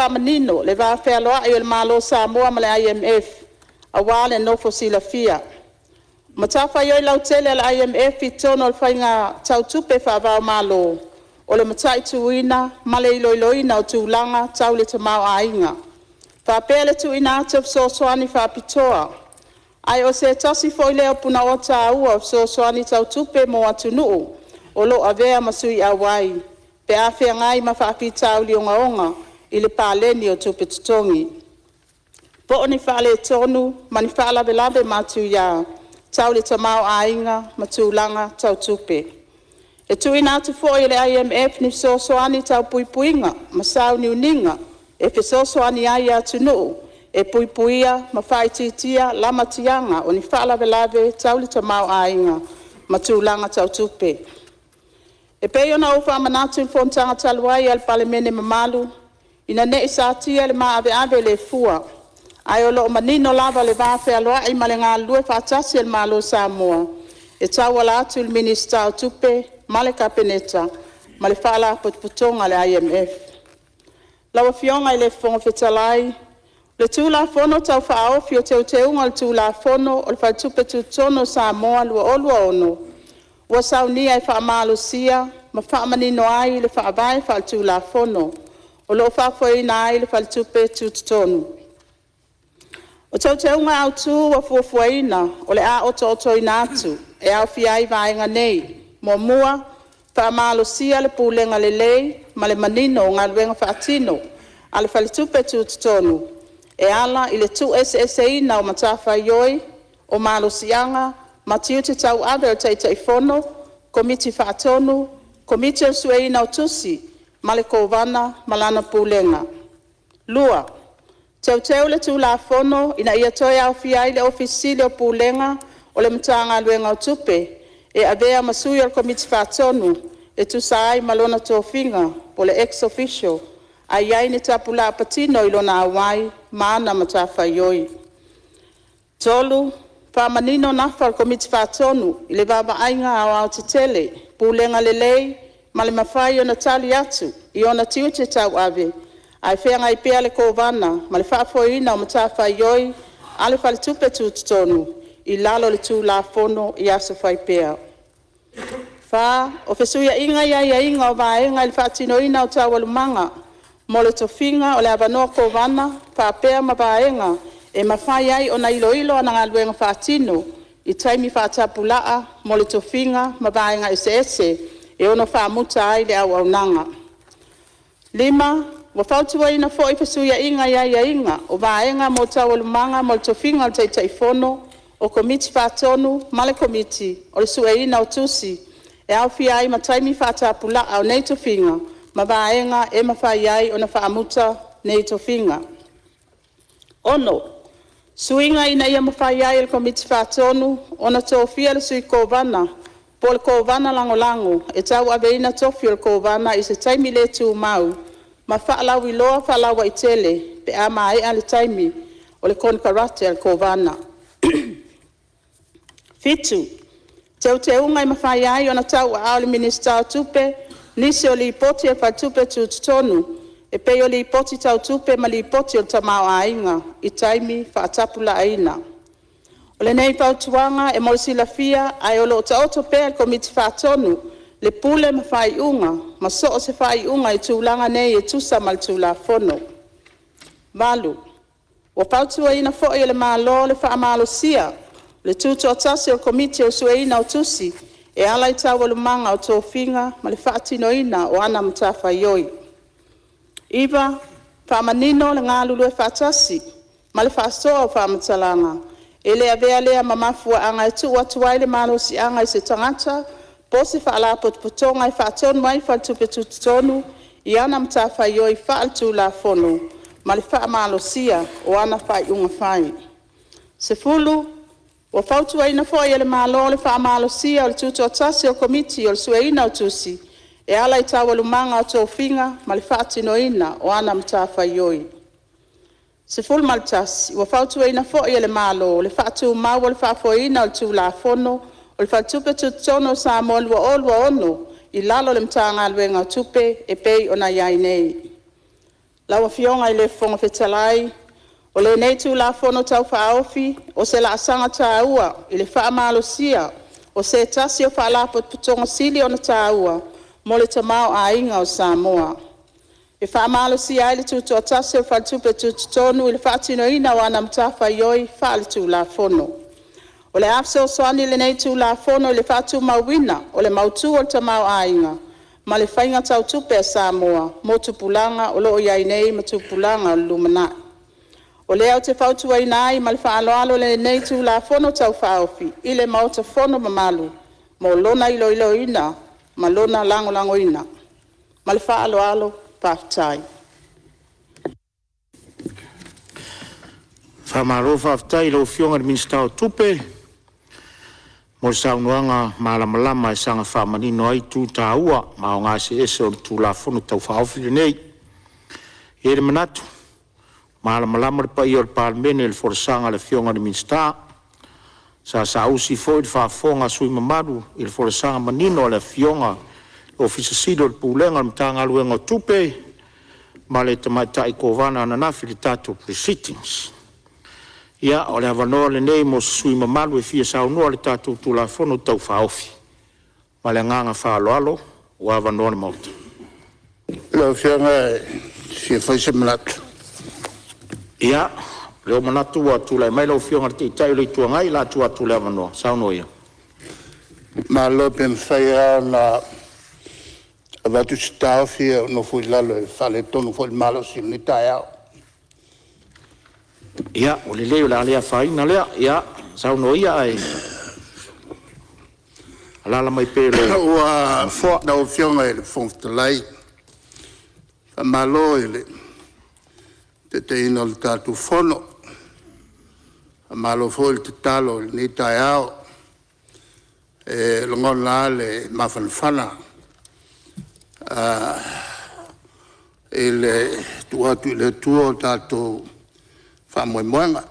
manino le vā whea loa i o le malo Samoa ma le IMF, a wale nofo sila fia. Matafa ioi Lautele al IMF i tono le whainga tau tupe wha malo, o le matai tuina, ma le iloiloina o tūlanga tau le tamau ainga. Whapea le tuina atu sosoani whapitoa, ai o se tasi foi leo puna o tā ua o sosoani tau tupe mo atu nuu, o lo avea masui awai, pe a whea ngai ma whapitau li onga i le pāleni o tupe tutongi. Po ni whale tonu, ma ni whalawe lawe matu ia, tau le tamau ainga, matulanga tau tupe. E tuina atu foi le IMF ni sosoani tau puipuinga, masau ni uninga, e pe sosoani ai atu nuu, e puipuia, mawhaititia, lama tianga, o ni whalawe tau le tamau ainga, matulanga tau tupe. E pei ona o whamanatu i whontanga taluai al palemene mamalu, ina ne isa tia le maa ave le fua, ai o loo manino lava le vāwhi aloa i male ngā lue whaatasi al malo Samoa, e tau ala atu il minista o tupe, male kapeneta, male whala putonga le IMF. Lawa fionga i le fonga fetalai, le tūla fono tau whaofi o teunga le tūla fono o le whaltupe tu tono Samoa lua olua ono. Ua saunia e whaamalusia, ma whaamanino ai le whaavae whaaltu la fono, o lo whaafoina ai le whaaltupe tututonu. O tau te unga au tū wa fuafuaina, o le a oto ina atu, e au fiai vaenga nei, mo mua, whaamalusia le pūlenga le lei, ma le manino o ngā luenga whaatino, a le whaaltupe tututonu, e ala i le tu ina o matawha ioi, o malusianga, matiu te tau ave o teitai fono, komiti whaatonu, komiti o sueina o tusi, male kovana, malana pūlenga. Lua, teu le tu la fono, ina ia toi au fiai le ofisile o pūlenga, o le mtanga luenga o tupe, e avea masui al komiti whaatonu, e tu saai malona tōwhinga, po le ex-official, a iai ni tapula patino ilona awai, maana matawha ioi. Tolu, whamanino nafa o komiti whaatonu, i le vavaainga au te tele, pūlenga le lei, ma le mawhai o na tali atu, i ona tiu te tau ave, ai whenga i pea le kovana, ma le whaafoina o matawha ioi, ale whale tupe tutonu, i lalo le tū la fono i aso whai pea. Wha, o whesuia inga ia inga o vaenga i le whaatinoina o tawalumanga, mo le tofinga o le avanoa kovana, whaapea ma vaenga, e mawhai ai o na ilo ana ngā luenga whaatino, i taimi whaatapulaa, mo le tofinga, ma vaenga ese, e ono whaamuta ai le au nanga. Lima, wa whautua ina fo i whesuia inga ia inga, o vaenga mo tawalumanga, mo le tofinga o teitai fono, o komiti whaatonu, ma le komiti, o le sueina o tusi, e au fia ai ma taimi whaatapulaa o nei tofinga, ma vaenga e mawhai ai o na whaamuta nei tofinga. Ono, suinga ina ia mawhai ai le komiti whaatonu, ona tōwhia le sui kovana, po le kovana lango, e tau aveina tōwhia le kovana i se taimi le tū mau, ma whaalau i loa whaalau i tele, pe a mai a le taimi o le konkarate al kovana. Fitu, te unga i mawhai ai ona tau a le minista o tupe, nisi o li poti e whaitupe tutonu, e pei o li poti tau tupe ma li poti o tamau a inga, i taimi whaatapula aina. O le nei pautuanga e molisi la fia, ai o lo ta oto pea komiti whaatonu, le pule ma whai unga, ma so o se whai unga i tūlanga nei e tusa mal tūla fono. Malu, o pautua ina fo i le malo le whaamalo sia, le tuto atasi o komiti o sueina o tusi, e ala i tawalumanga o tōwhinga ma le whaatinoina o ana mtawha ioi. Iwa, whaamanino le ngā lulu e whaatasi, ma le whaasoa o whaamatalanga, e lea vea lea mamafua anga e tu atuai le malosi anga i se tangata, posi whaala potpotonga i whaatonu mai whaatupe tutonu, i ana mtawha ioi whaaltu la fono, ma le whaamalosia o ana whai unga whai. Se fulu, wa fautua ina fo ia le malo le whaamalosia o le tuto atasi o komiti o le sueina o tusi, e ala i tawalumanga o tōwhinga ma le whaatinoina o ana mtawha ioi. Se fulu maltasi, wa fautua ina fo ia le malo le whaatu mau o le whaafoina o le tū la fono, o le whaatupe tutono sa molua olua ono, i lalo le mtanga luenga o tupe e pei o na iai nei. Lawa fionga i le fonga fetalai, o le nei tū la fono tau whaofi, o se la asanga tāua, i le whaamalosia, o se tasi o whaalapo putonga sili o na tāua, mo le tamau a inga o Samoa. E whaamalosia ai le tūto o tasi o whaatupe tutonu, i le whaatinoina o ana mtawha ioi, whaale tū la fono. O le afse o soani le nei tū la fono, i le whaatu mawina, o le mautu o tamau a inga, ma le whainga tau tupe a Samoa, mo tupulanga o loo iai nei ma tupulanga o lumanai. O lea o te whautua inai ma le whaaloalo le nei tū la fono tau whaofi, i le maota fono mamalu, mo lona ilo ina, ma lona lango ina. Ma le whaaloalo paftai. Whamaro whaftai lau fionga minista o tupe, mo saunuanga malamalama e sanga whamanino ai tū tāua, ma o ngāse ese o tū la fono tau whaofi le nei. Ere manatu, malamalama le pai o le PALEMENE le forsanga le fionga le minsta, sa usi fo i le whaafonga sui mamaru i le forsanga manino le fionga le ofisa sido le pūlenga le mtanga luenga o tupe, ma le tamaitai kovana ananafi le tato pre-sittings. Ia, o le avanoa le nei mo sui mamalu e fia saunua le tātou tū la fono tau whaofi. ma le nganga whaaloalo o avanone mauta. Lau whianga si whaise manatu. Ia, leo manatu wa tūlai mai lau whionga te itai le tuangai la tu atu le avanoa. Sauno ia. Ma lo pe mwhaia na avatu si tau whia no fui lalo e whale tonu fui malo si ni tai au. Ia, o le leo la lea whaina lea, ia, sauno ia ai. Alala mai pele. Ua na o whionga e le whongtalai. Malo e le te ina le tātu whono. Malo fo le te talo ni tai au. E longona le mawhanwhana. E le tuatu le tuo tātou whamoemoenga.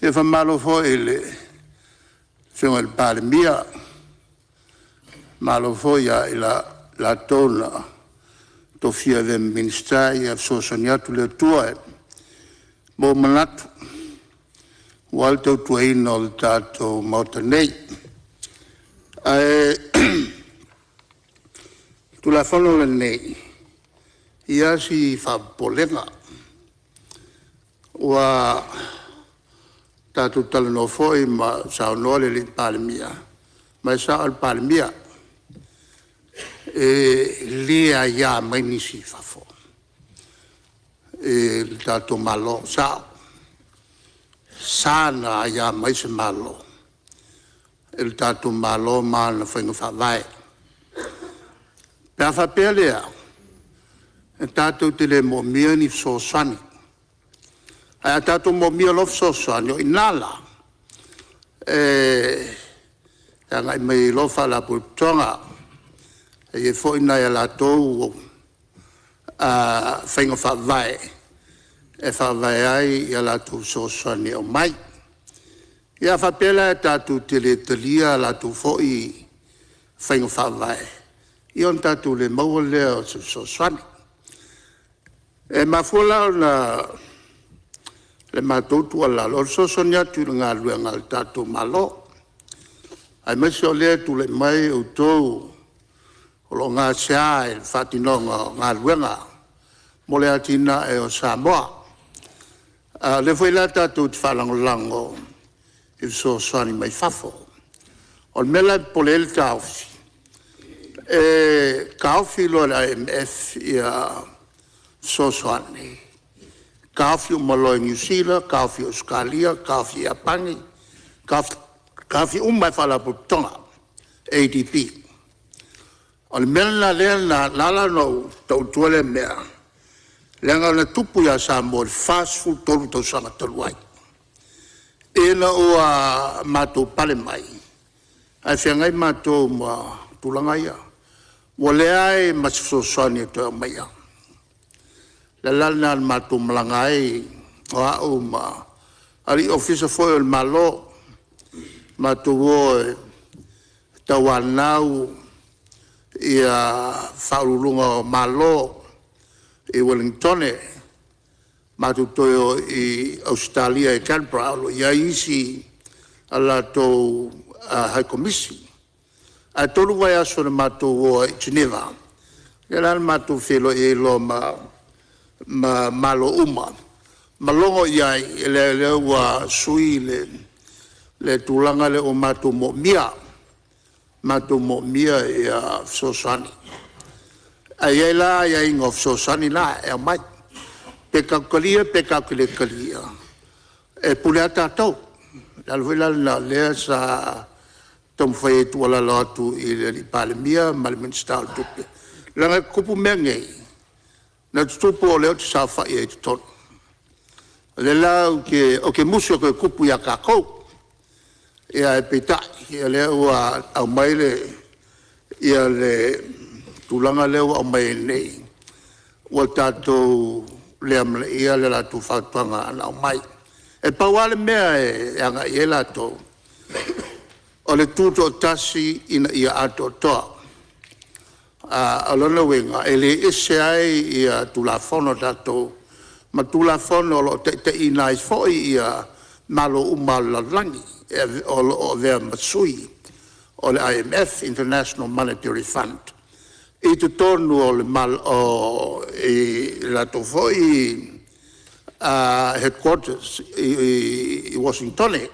E whamalo fo e le whionga le palemia. Malo fo ia i la tōna to fia le minister ia sosoniatu le tua e mo manatu. Walto tuaina o le tātou mauta nei. Tu la whano le nei. Ia si whapolenga. Wa tātou talano foi ma saunoa le palemia. Ma sa al palemia. Lea ia mai nisi whafo. Tātou malo sao. Sana ia mai se malo. El tātou malo mana whainga whawai. Pea whapea lea. Tātou te le mo mia ni sosani. Ai tātou mo mia lof sosani o inala. Ngai mai lofa la putonga. E fo ina ya la tou whainga whawai. E whawai ai ya la tou sosani o mai. Ia whapela e tātou te le talia la tu fo'i whainga whawai. Ion tātou le maua lea o sosani. E mawhola na le mātou ala lo sosani atu ngā luenga le tātou malo. Ai mesi o lea tu le mai o tōu o lo ngā sea e whatinonga ngā luenga. Mo le atina e o Samoa. Le whaila tātou te whalangolango. Il so swani mai fafo. O mela polel kaufi. Kaufi lo la MF ia so swani. Kaufi umalo New Zealand, kaufi Australia, kaufi Japani, kaufi umai fala putonga. ADP. O mela lena lala no tau tuale mea. Lenga na tupu ya Samoa fast food tolu tau sanga taluai. Ena o mato pale mai. Ai whiangai mato ma tulanga ia. Wale ai masosoni to mai. La lana mato mlangai o au ma. Ali officer foi el malo. Mato wo tawanau ia faulunga malo e Wellington. Matutoyo i Australia e Canberra lo ia isi ala to high commission. A tolu vai aso na matu o Geneva. Ia matu felo e lo malo uma. Malongo ia le wa sui le tulanga le o matu mo mia. Matu mo mia ia sosani. Ai la ia ingof sosani la e mai. Pekakalia. E pulea tātou. Alwela la lea sa tomwhai tu ala latu i le palemia, malimensita o tupe. Langa kupu mengei. Na tutupu o leo te sa whai e tutonu. Le la o ke muso ke kupu ia kakou. Ia e petai. Ia leo au maile. Ia le tulanga leo au maile nei. Ua tātou le amle ia le la tu whatuanga ana o mai. E pauale mea e anga i e la tō. O le tūto tasi ina ia ato toa. Alona wenga, e le ese ai ia tulafono tato. Ma tulafono lo te ina i foi ia malo umala langi. O vea masui. o le IMF, International Monetary Fund. I tu tonu o le mal o i lato foi headquarters i Washington.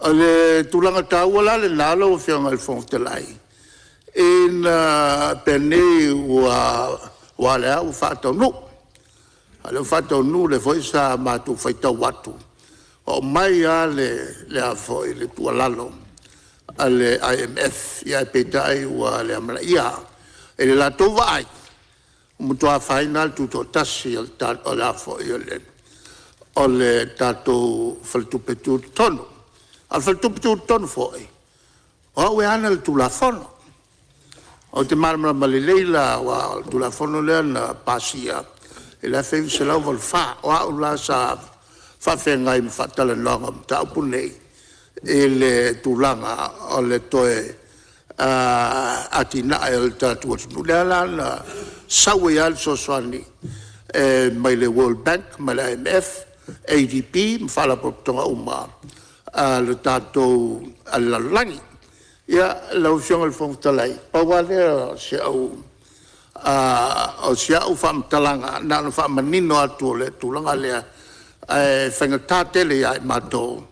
O le tulanga taua le nalo o whianga le FONOTAGA. In pene ua lea u whātau nu. Le whātau nu le foi sa mātu whaitau watu. O mai a le a foi le tua lalo. A le IMF, ia petai ua le amala ia. E le la tova ai. Mutua whainal tuto tasi o la foi o le tatou whaltupetu tonu. Al whaltupetu tonu foi. O ue ana le tulafono. O te marama malileila wa tulafono lea na pasia. E la whewhi se lau wal wha. O au la sa whawhengai ma whatala longa ma taupu nei. E le tulanga o le toe atina e le tatu atinu. Lea la na sawe al soswani mai le World Bank, mai le IMF, ADP, ma whala potonga uma le tatou alalangi. Ia lau fionga le FONOTAGA. Pawale se au o sia u whamtalanga na whamanino atu le tulanga lea whangatate le ai mato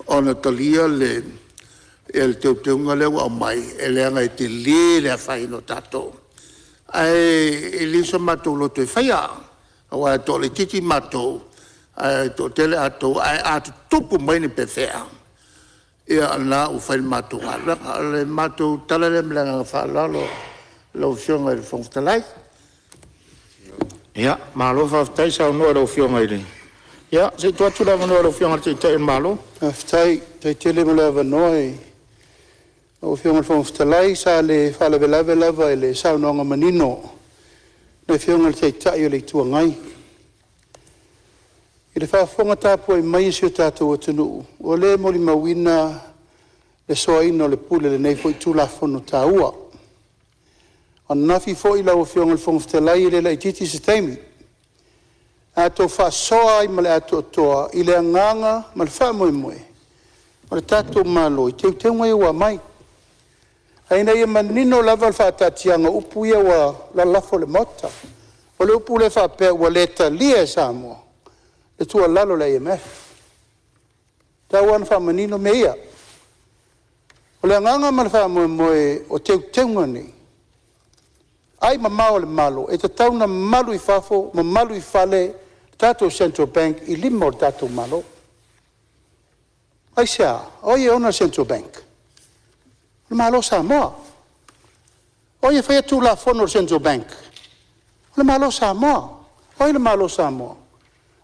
o na talia le teunga leo au mai e leanga e te le a whaino tato e lisa mato lo te whaia o a to le titi mato to tele ato atu tupu mai ni pe whea ia ana u whain mato le mato tala le mlanga whalalo lo fionga le FONOTAGA. Ya, malo whaftai sa unua lo fionga ili. Ya, se tuatu la vanua lo fionga te malo. Whaftai, te tele mula vanoi. O fionga le FONOTAGA sa le whala velava e le saunonga manino. Na fionga le teitai o le tua ngai. I le whafonga tāpua i mai si o tātou atunu. O le moli mawina le soaino le pule le nei fo i tūlafono tā ua. Ana fi fo ila o fionga le FONOTAGA i le lai titi se taimi. Ato fa soa i male ato toa i le anganga ma le wha moe moe. Ma le tato malo i teu ngai ua mai. Aina ia manino lava le wha tatianga upu ia wa la lafo le mota. O le upu le wha pea ua leta lia e Samoa. Le tua lalo le IMF. Tau ana wha manino me ia. O le anganga ma le wha moe moe o teu ngani. Ai mamao le malo, e te tauna malu i fafo, ma malu i fale, tato Central Bank, i lima o tato malo. Ai sea, oie ona Central Bank. Le malo Samoa. Oie whaia tu la fono Central Bank. Le malo Samoa. Oie le malo Samoa.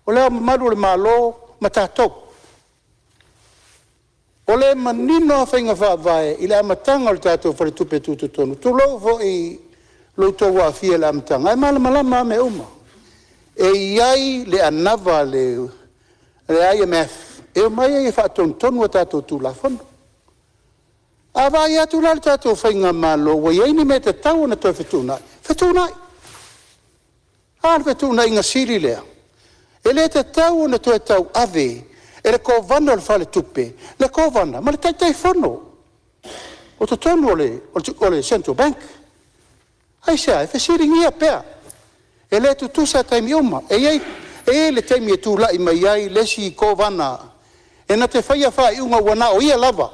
O lea malu le malo, ma tato. O le manino a whainga whaavae, i le amatanga o le tato whare tupe tutu tonu. Tu lovo i lo to wa fia la mtanga ai malama me uma e iai le anava le IMF e mai e fa ton wa tato tu la fondo ava ia tu la tato fainga malo wa ia ni meta tau na to fetuna al fetuna inga siri le e le tau na to tau ave e le ko vano le fale tupe le ko vana ma le tai fono o to tonu le Central Bank. Ai sea, e whesiringia pea. E le tu sa taimi uma. E le taimi e tu lai mai ai lesi i kovana. E na te whaia wha i unga wana o ia lava.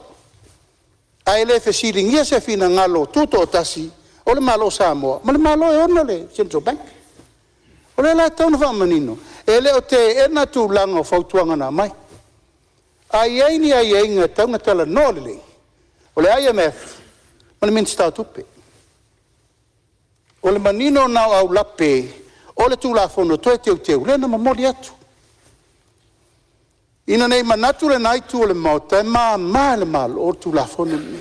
Ai le whesiringia se fina ngalo tuto o tasi. O le malo Samoa. Ma le malo e ona le Central Bank. O le la tauna wha manino. E le o te ena tu langa o whautuanga na mai. Ai aini ai ainga taunga tala nolele. O le IMF. Ma le minsta tupe. O le manino nao au lape, o le tulafono toe teu, le na mamoli atu. Ina nei manatu le naitu o le mauta, e ma le malo o tulafono ni.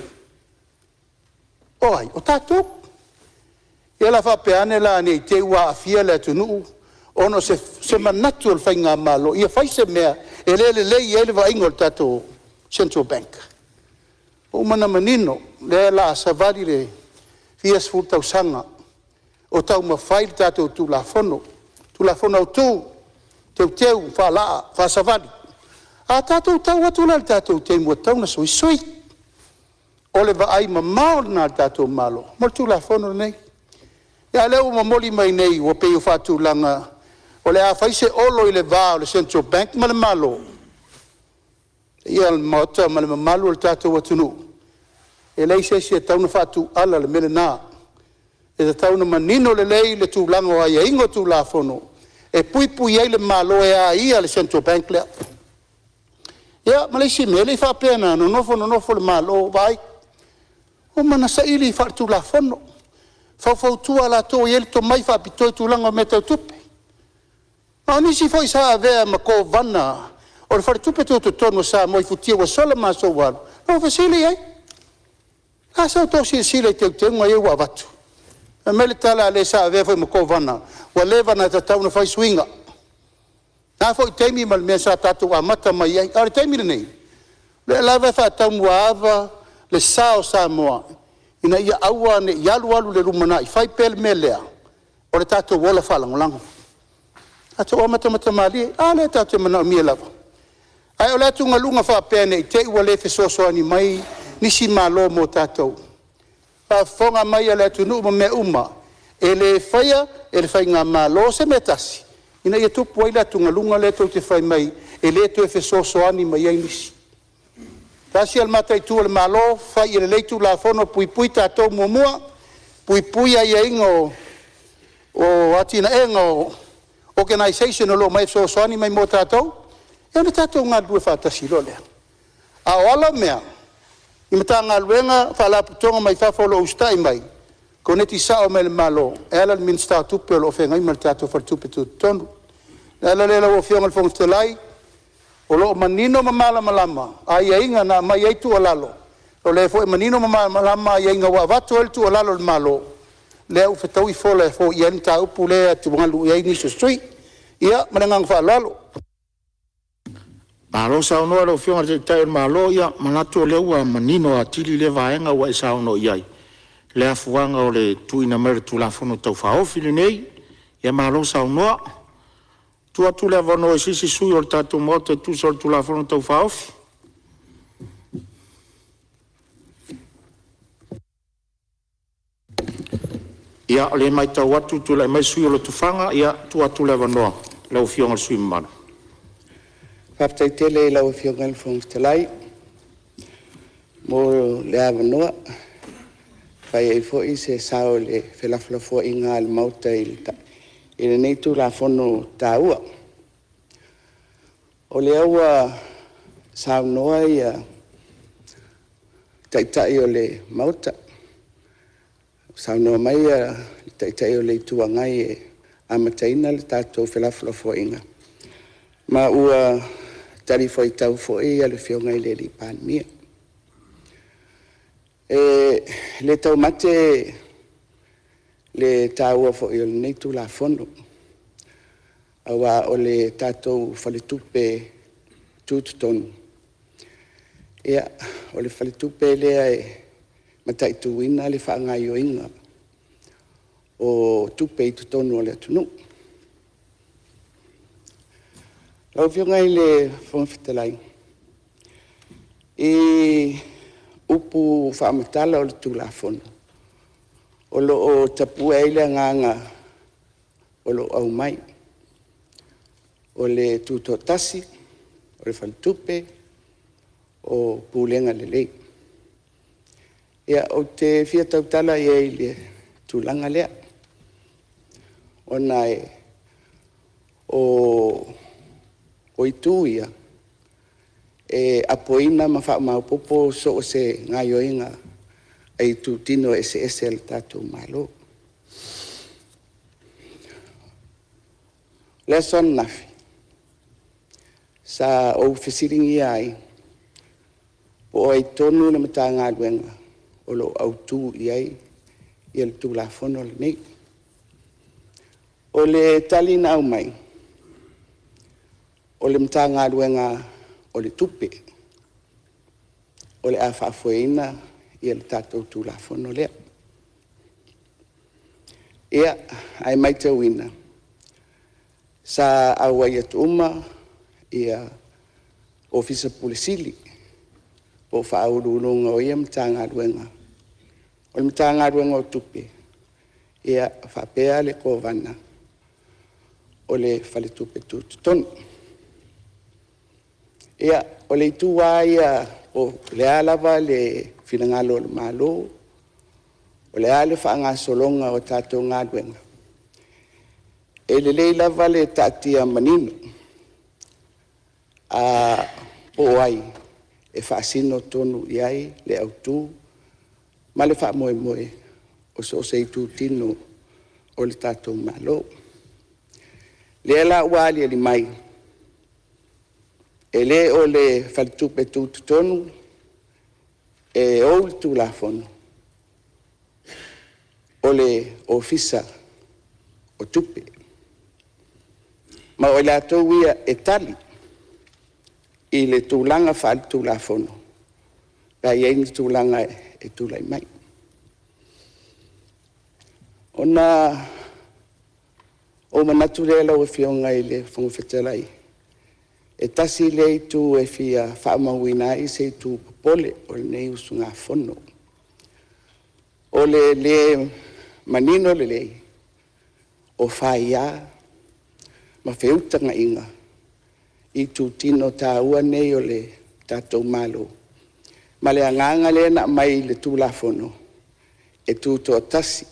O ai, o tātou. Ia la whapeane la nei te ua afia le atunu, ono se manatu o le whainga malo, ia whaise mea, e le i ele wa ingo le tātou Central Bank. O mana manino, le la savari le fias fultau sanga, o tau mawhai tātou tulafono au tū, teu, whalaa, whasavali. A tātou tau atu la tātou te mua tau na soi. o le vaai mamao na tatou malo. Mo tulafono nei. Ia leo mamoli mai nei ua pei o whaatulaga o le a faise olo i le vā o le Central Bank ma le malo. Ia le maota ma le mamalu o le tatou atunu. E lei sesi e tauna whaatu ala le mele nā. E te tauna manino le lei le tūlanga o aia ingo tulafono. E pui pui ai le malo e a ia le Central Bank lea. Ia, ma leisi me, lei whapena, no nofo le malo, vai. O mana sa ili whaatu la fono. Fau tua la tō i ele tō mai whapitoi tūlanga o me tau tupe. Ma nisi fo i sa avea ma kō vana. O le whare tupe tō tono sa mo i futia wa sola ma so wano. No, fasili ai. A sa tō si sile te utenga i ua watu. A mele tala le sa avea fo i ma kō vana. Wa leva na ta tauna fai swinga. Nā fo i teimi ma le mea sa tatu a mata mai ai. Are teimi le nei. Le lava fa taunu a ava le sao sa moa. Ina ia aua ne ialu alu le rumana i fai pele me lea. O le tatu wola whalangolango. Ato o mata mali. A le tatu mana o mia lava. Ai o le atu ngalunga wha pene i te ua le fesosoani mai nisi malo mo tatou. Pa fonga mai a le atu nuu ma me uma. E le whaia, e le whai ngā malo se metasi. Ina ia tupu ai le atu ngalunga le tau te whai mai. E le tu e fesosoani mai ai nisi. Tasi al mata i tu le malo, whai i le leitu la fono pui tatou muamua. Pui ai a ingo o atina engo organisation o lo mai fesosoani mai mo tatou. E ona tatou ngā lue whātasi lo lea. A o ala mea, i mata ngā luenga whalaputonga mai whawholo ustai mai, ko neti sao me le malo, e ala le minsta tupe o lo whenga ima le tatou whaltupe tu tonu. E ala lela o whionga le whongtelai, o lo manino mamala malama, a ia inga na mai eitu o lalo. O le fo e manino mamala malama, a ia inga wa watu el tu o lalo le malo. Lea ufetau i fola e fo i enta upu lea tu wangalu i niso street, ia manengang whalalo. Malo sa ono alo fionga te tai malo ia manatu le ua manino a tili le vaenga ua sa ono iai. Le afuanga o le tuina mere tu la fono tau faofi le nei. Ia malo sa ono tu atu le avano e sisi sui o le tatu moto e tu sol tu la fono tau faofi. Ia le mai tau atu tu le mai sui o le tufanga ia tu atu le avano le o fionga sui mana. Whaptaitele lau whionga le whongtalai. Mo le awanoa. Whai ei fo i se sao le whelawhalafua i ngā le mauta i le neitu la whono tā ua. O le aua sao noa i a taitai o le mauta. Sao noa mai a taitai o le tuangai e amataina le tātou whelawhalafua inga. Ma ua tari foi tau foi ale fionga i le li palemene. Le tau mate le taua foi o le neitu la fono. Awa o le tatou whaletupe tūtutonu. Ia, o le whaletupe lea e mataituina le whaangai o inga o tupe i tutonu o le atunu. Lau whionga i le whongwhitalai. I upu whaamatala o le tūlafono. O lo o tapua i le nganga o lo au mai. O le tūtotasi, o le whaltupe, o pūlenga le lei. Ia o te whiatautala i le tūlanga lea. O nai o ituia e apoina ma fa ma popo so se ngayoinga ai tu tino ese el tatu malo lesson nafi sa o fisiringi ai o ai tonu na matanga luenga o lo autu iai el tu la fono nei o le talina au mai o le mtanga luenga o le tupe o le afafoina i le tatou tulafono lea ia ai mai te wina sa aua ia tuuma ia ofisa pulisili o whaururunga o ia mtanga ruenga. O mtanga ruenga o tupe. Ia whapea le kovana o le whale tupe tūtutonu. Ia o le itua ia o le alava le finangalo le malo o le ale whaanga solonga o tātou ngā ruenga. E le lava le tātia manino a o ai e whaasino tonu iai le autu ma le wha moe moe o so se tu tino o le tātou malo. Le ala wali ali mai e le o le whalitupe tūtutonu e o tu la fono o le ofisa o tupe. Ma o le atou ia e tali i le tūlanga whaal tūla fono. Pea iei ni tūlanga e tūlai mai. Ona o manatu le lau e fionga i le whangawhetalai. E tasi le i tū e fia whaamawina i se i tū popole o le nei usu ngā fono. O le manino le lei o whaia ma wheutanga inga i tū tino tā ua nei o le tātou malo. Ma le anganga le na mai le tūla fono e tū toa tasi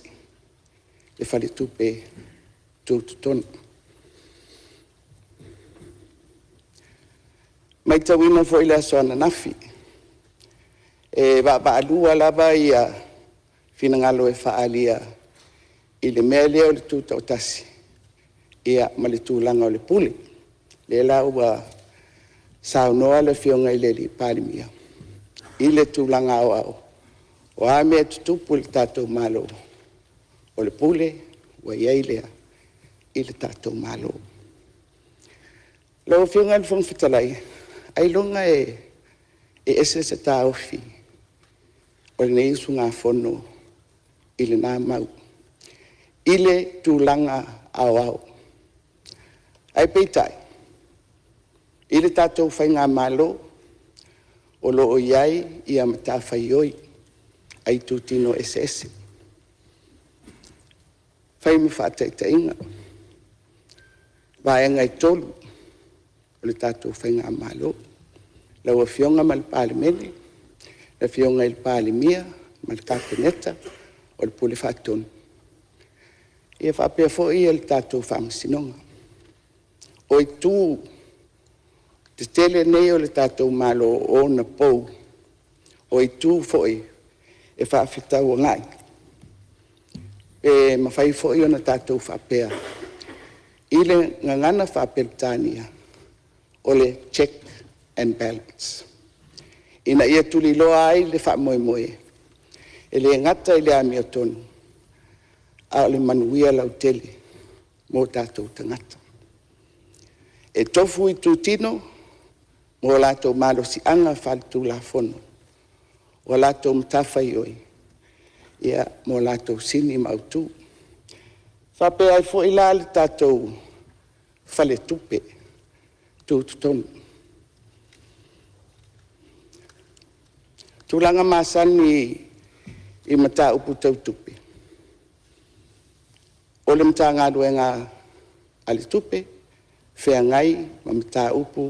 le whale tupe tūtutonu. Mai tawina fo i le asoana nafi. E wa alua lava ia finangalo e whaalia i le mea leo le tūtau tasi. Ia ma le tūlanga o le pule. Le la ua saunoa le fionga i le li palimia. I le tūlanga au au. O a mea tutupu le tātou malo. O le pule, ua iei lea i le tātou malo. Lau fionga le whangwhitalai. Ai longa e ese se tā ofi. O le nei su ngā fono i le nā mau. I le tūlanga au au. Ai peitai. I le tātou whai ngā malo o lo o iai i a mata whai oi ai tūtino ese. Whai mi whātaita inga. Waenga i tolu o le tātou whai ngā malo. Lau a fionga ma le palemene, la fionga i le palemia, ma le kapeneta o le pule whātonu. Ia whapea fo i le tātou whamasinonga. O i tū te tele nei o le tātou malo o na pou. O i tū fo i e whawhitau o ngai. E mawhai fo i o na tātou whapea. I le ngangana whapeltania o le check and balance. Ina ia tuli loa ai le wha moe moe. E le ngata i le ami o tonu. A le manuia lautele mō tātou tangata. E tofu i tūtino mō lātou malo si anga whaltu la fono. O lātou mtawhai oi. Ia mō lātou sini mautu. Whape ai fo i la le tātou whale tupe tūtutonu. Tūlanga masani i mata upu tau tupe. O le mata ngā ruenga ali tupe, whea ngai ma mata upu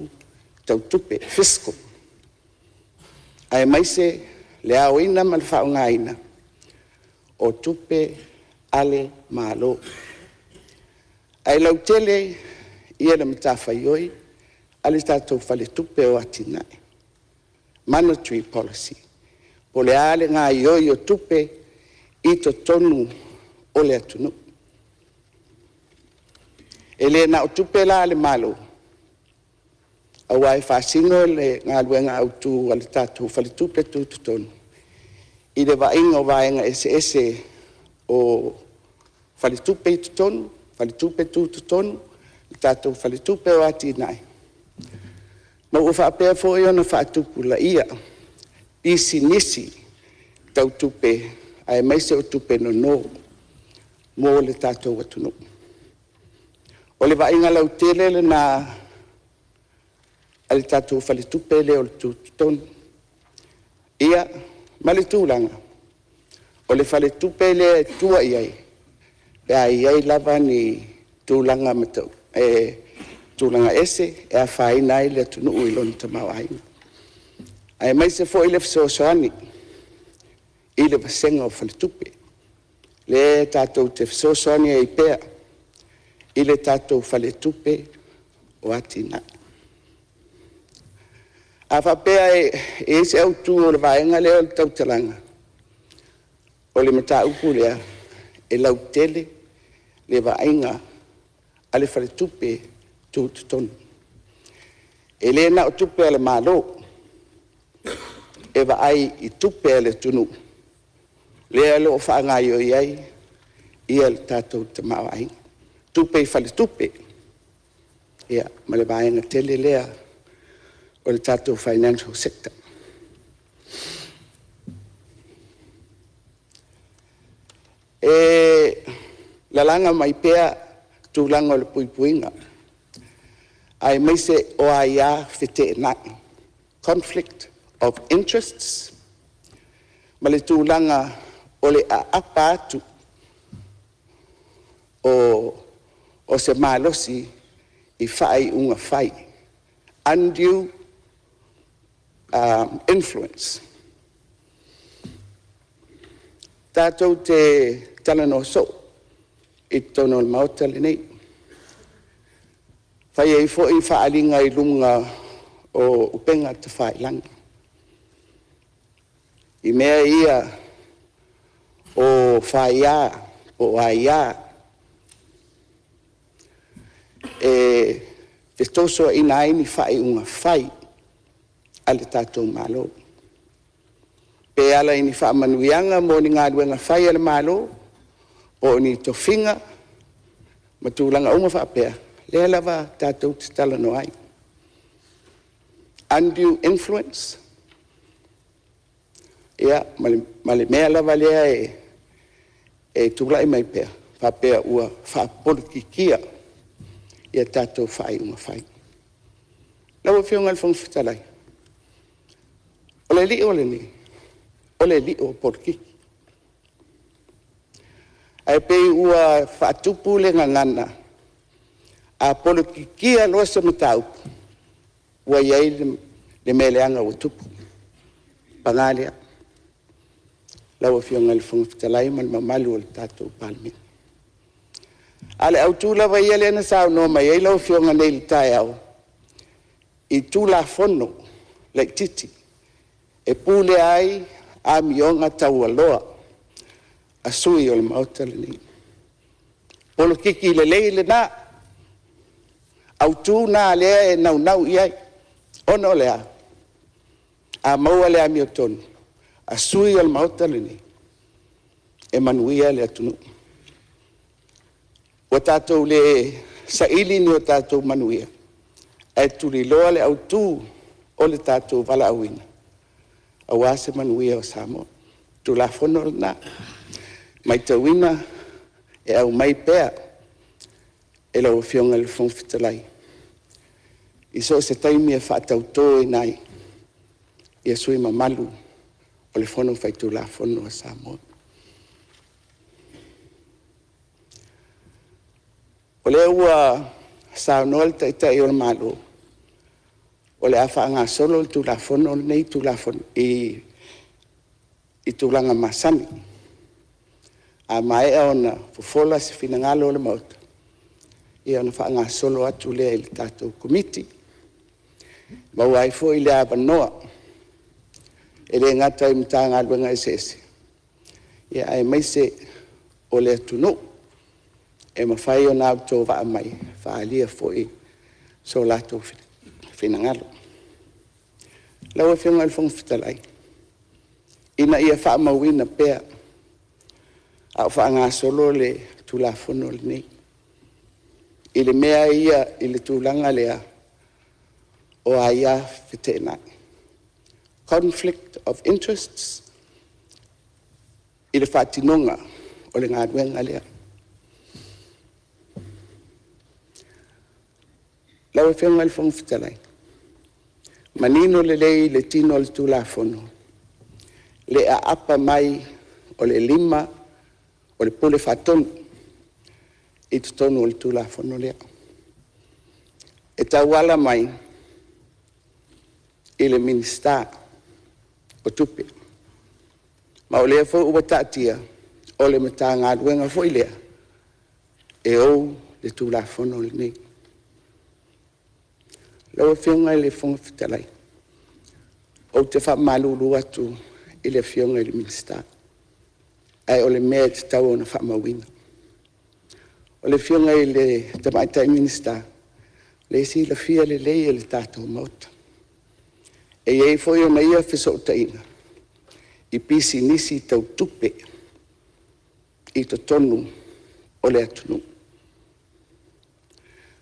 tau tupe, fisco. Ai maise le au ina ma le whao ngā ina. O tupe ale malo. Ai lautele ia le mata whaioi, ali tātou whale tupe o atinai. Monetary policy. O le ale ngā ioi o tupe i to tonu o le atunu. E le na o tupe la le malo. A wai whasino le ngā luenga au tū ale tātou whale tupe tū tonu. I le wainga o wainga ese o whale tupe i tonu, whale tupe tū tonu, i tātou whale tupe o ati nai. Ma ua whapea fo i ona whatupu la ia. Isi nisi tau tupe, ai maise o tupe no mō le tātou atunu. O le wainga lautele le nā ale tātou whale tupe le o le tūtutonu. Ia, ma le tūlanga. O le whale tupe le tua iai. Pea iai lava ni tūlanga matau. Tūlanga ese, a whaina i le tunu ui loni tamau aina. Ai mai se fo i le fisosoani. I le pasenga o whale tupe. Le tātou te fisosoani e i pea. I le tātou whale tupe o atina. A whapea e se au tū o le vaenga leo le tautalanga. O le mata upu lea e Lautele le vaenga a le whale tupe tū tutonu. E le na o tupe a le malo e vaai i tupe a le tunu. Lea lo o whaangai o iai ia le tātou te mawainga. Tupe I whale tupe. Ia, ma le vaenga tele lea o le tātou financial sector. La langa mai pea tūlanga o le puipuinga. Ai mai se o aia white nai. Conflict of interests. Ma le tūlanga o le a apa atu o se malosi I whai unga whai. Undue influence. Tātou te talano so I tono le maotale nei. Whai e fo I whaalinga I lunga o upenga te whailanga. I mea ia o whaia, o aia. Festoso I naini whai unga whai ale tātou malo. Pe ala ini whaamanuianga mo ni ngā ruenga whai ale malo, o ni tofinga, matūlanga unga whaapea. Lea lava tātou te tala no ai. Undue influence. Ia, male mea lava lea e tūlai mai pea. Whaapea ua whaapolukikia. Ia tātou whai unga whai. Lawa whiunga le whangwhitalai. Ole li ole ni. Ole li o porkiki. Ai pei ua whaatupu le ngangana. A porkikia loa sa mataupu. Ua iai le meleanga o tupu. Pangalia. Lawa whiunga le whangwhitalai man mamalu o le tātou palemene. Ale au tūla vai ele na sao no mai ei lau whionga nei le tai au. I tūla fono, le titi. E pūle ai a mionga tau aloa. A sui o le maotale ni. Polo kiki le leile na. Au tū na lea e nau iai. Ono lea. A maua lea miotonu. A sui o le maotale ni. E manuia le atunu. O tātou le saili ni o tātou manuia. E tuli loa le au tū o le tātou wala auina. A wase manuia o Samoa. Tu la fono na. Mai tauina e au mai pea. E lau whionga le whangwhitalai. I so se taimi e whaatau tō e nai. I a sui mamalu o le fono whai tu la fono o Samoa. O le ua saunoa le taitai o le malo. O le awha ngā solo le tūlafono o le nei tūlafono I tūlanga masani. A mai e ona fufola se finangalo o le mauta. I ona wha ngā solo atu lea I le tātou komiti. Mau ai fo I le awanoa. E le ngata I mta ngā luenga esese. Ia ai mai se o le atunu. E mawhai o nāu tō wa mai, whaalia fōi, so lātou whinangalo. Lau e whiunga le whangwhitalai. Ina ia whaamauina pēr, a whaanga solo le tūlafono le nei. I le mea ia, I le tūlanga lea, o aia whitenai. Conflict of interests, I le whaatinonga o le ngā ruenga lea. Lau e whiunga le whangwhitalai. Manino le lei le tino le tūlafono. le a apa mai o le 5 o le pule whatonu I tonu o le tulafono lea. E tauala mai I le minista o tupe. Ma o lea fo ua tatia o le mata ngā duenga fo I lea. E ou le tulafono le nei. Lau fionga I le fonga fitalai. O te wha malulu atu I le fionga I le minista. Ai o le mea te tau o na wha mawina. O le fionga I le tamaitai minista. Le si la fia le lei le tātou mauta. E iei foi o na ia fiso taina. I pisi nisi tau tupe. I to tonu o le atunu.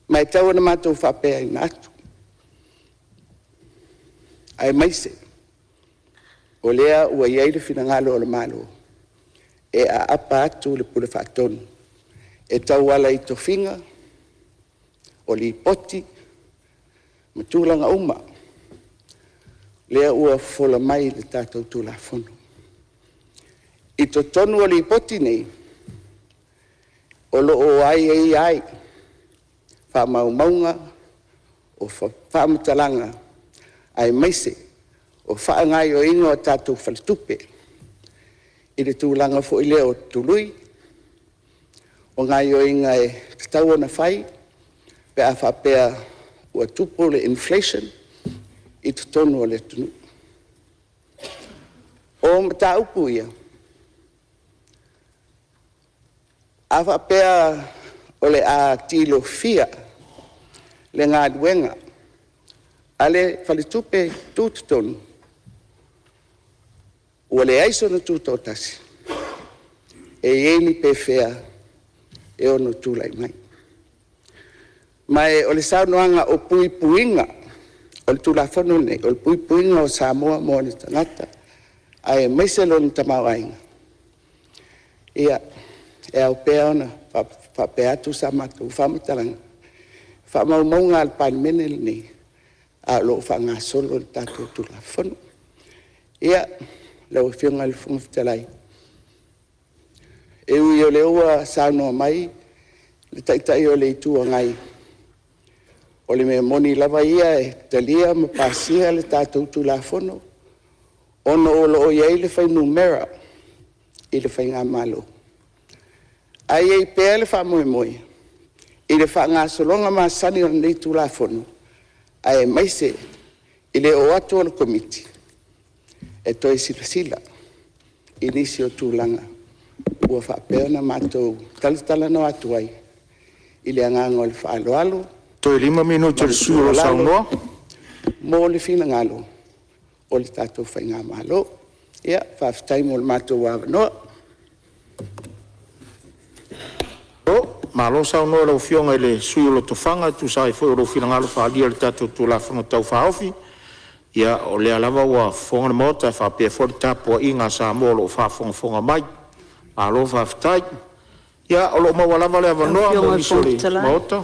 Mai tau na mātou whapea I nātu. Ai maise. O lea ua iei le finangalo o le malo. E a apa atu le pule whatonu. E tau ala I to finga. O li poti. Matulanga uma. Lea ua fola mai le tātou tulafono. I to tonu o li poti nei. O lo o ai. Wha maunga. O wha matalanga. Ai maise. O wha ngai o ingo o tātou whalitupe. I le tūlanga fo I leo tului. O ngai o inga e tau na whai. Pe a whapea ua tupo le inflation. I te tonu o le tunu. O mata upu ia. A whapea o le a tilo fia. Le ngā duenga. Ale whalitupe tūtu tonu. Ua le aiso na tūto tasi. E ieni pe fea. E ono tūlai mai. Mai o le saunoanga o pui puinga. O le tulafono nei, o le pui puinga o Samoa mo le tangata, ai maiselo ni tamau ainga. Ia, e au pea ona, whapea atu sa matu, whamatalanga. Whamaumaunga al PALEMENE nei, a lo whanga solo le tātou tulafono. Ia, lau whionga le whungafitalai. E ui o le ua saunoa mai, le taitai o le itua ngai. O le mea moni lava ia e talia ma pasia le tātou tulafono. Ono o lo o iei le whai numera I le whai ngā malo. Ai ei pēa le wha moe moe. I le wha ngā solonga ma sani o nei tulafono. Ai maise I le o atu o le komiti. E toi sila. I nisi o tūlanga. Ua wha pēa na mātou talitala no atu ai. I le anganga o le wha alo. Toi 5 minuto le suo lo saunoa. Mo le fina ngalo. O le tātou whai ngā malo. Ia, whawhitai mo le mātou wāwanoa. O, malo saunoa lau fionga I le suo lo tofanga. Tu sai foi o lo fina ngalo whaalia le tātou tulafono tau whaofi. Ia, o le alawa ua fonga na mota. Whapea fori tāpua I ngā Samoa lo whafonga mai. Malo whawhitai. Ia, o lo mawalawa le avanoa. Mo miso le mota.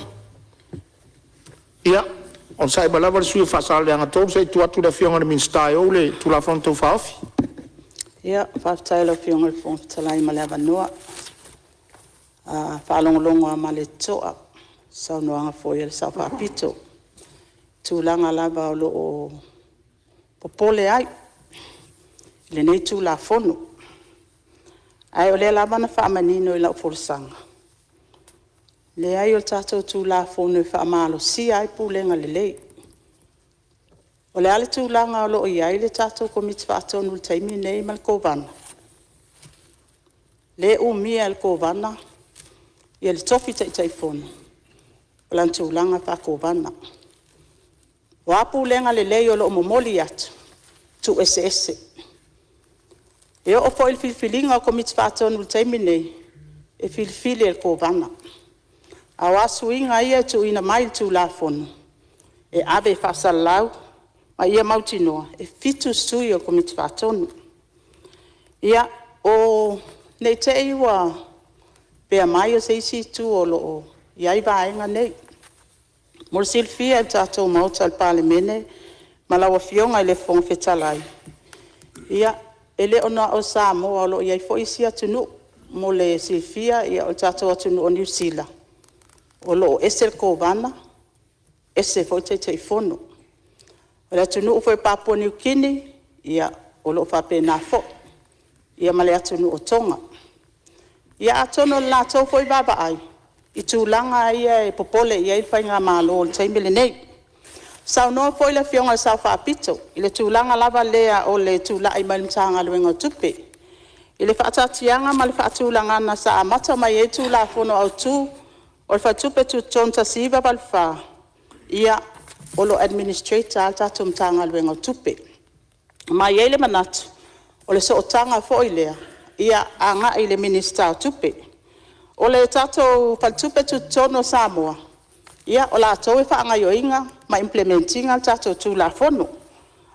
Ia, on sai balava le sui whaasale anga tōu, sei tu atu le fionga le minstai o le tulafono tau whaofi. Ia, whaafitai la fionga le whongafitalai ma le avanoa. Whaalongolongo a ma le toa. Saunoanga fōia le sau whaapito. Tūlanga lava o lo o popole ai. Le nei tulafono. Ai o le lava na whaamanino I lau forasanga. Le ai o tātou tulafono I whaamalo si ai pūlenga le lei. O le ale tūlanga o lo I ai le tātou komiti whaatonu le taimi nei ma le kovana. Le umia le kovana. Ia le tofi taifono. O lan tūlanga wha kovana. O a pūlenga le lei o lo momoli atu. Tu ese. E o fo il filfilinga o komiti whaatonu le taimi nei. E filfili le kovana. A wasu inga ia tu ina mai tu lafono. E abe whasalau, ma ia mautinoa, e fitu sui o komiti whatonu. Ia o nei te iwa, pea mai o seisi tu o loo, iai vaenga nei. Mor silfia tātou mauta al PALEMENE, ma lawa fionga I le whongwhetalai. Ia Ele ona o Samoa lo ia fo isia tunu mo le Silvia ia o tato tunu o New Zealand. O lo ese ko vana ese fo te fono. O le tunu fo Papua New Guinea ia o lo fa pe na fo. Ia male atunu o Tonga. Ia atono la to fo baba ai. I tūlanga ia e popole ia i whainga malo o le taimile nei. Sau noa fo i le fionga sau whaapito, i le tūlanga lava lea o le tūla i mai mtanga luenga tupe. I le whaatatianga ma le whaatūlanga na sa amata mai e tūla fono au tū, o le whaatupe tu tonta siva balwha, ia o lo administrator alta tu mtanga luenga tupe. Mai e le manatu, o le sootanga fo i lea, ia anga i le minister tupe. O le tato faltupe tu tono Samoa. Ia o la tau e whaanga yoinga ma implementinga tato tu la fono.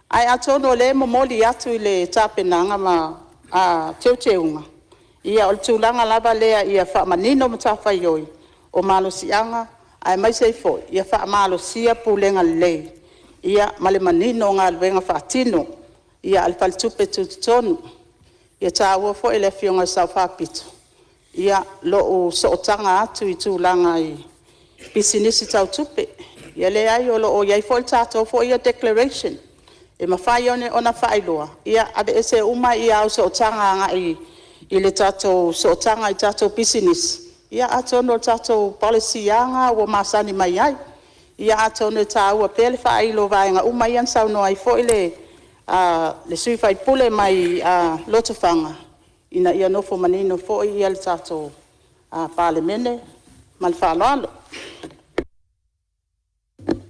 Ai atono le momoli atu i le tapenanga ma teuteunga. Ia o le tūlanga lava lea ia wha manino matafa yoi. O malo sianga ai mai sei foi. Ia wha malo sia pulenga lei. Ia male manino ngā luenga whaatino. Ia al faltupe tu tono. Ia tāua fo ele fionga sau whapito. Ia lo o sootanga atu i tūlanga i pisinisi tau tupe. Ia le ai o lo o iai fo il tato fo ia declaration. E mawhai one ona whailoa. Ia ade ese uma ia au sootanga anga i le tato sootanga i tato pisinisi. Ia atono tato policy anga o masani mai ai. Ia atono tāua pele whailo vaenga uma ian sau no ai fo ile le sui whai pule mai lotofanga. Ina ia nofo manino fo ia le tato PALEMENE ma le whaaloalo.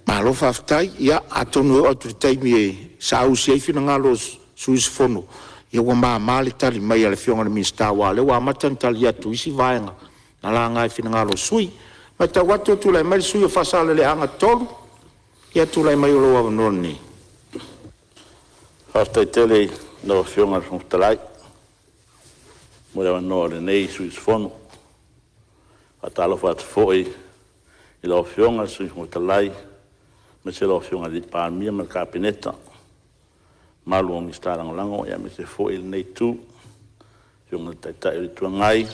Malo whaftai, ia atonu o tu taimi e sa usi e fina ngalo suis fono. Ia wa maa le tali mai ale fionga le minsta wale, wa matan tali atu isi vaenga. Na la ngai fina ngalo sui. Ma ta watu tu lai mai sui o fasale le anga tolu. Ia tu lai mai o loa vanoni. Haftai tele no fionga le fontalai. Mora no le nei suis fono. Atalo fa foi i lo fionga suis fontalai. Me se lo fionga di palmia ma capinetta. Malu mi starang lango ya me se foi il nei tu. Fionga tata i tuangai.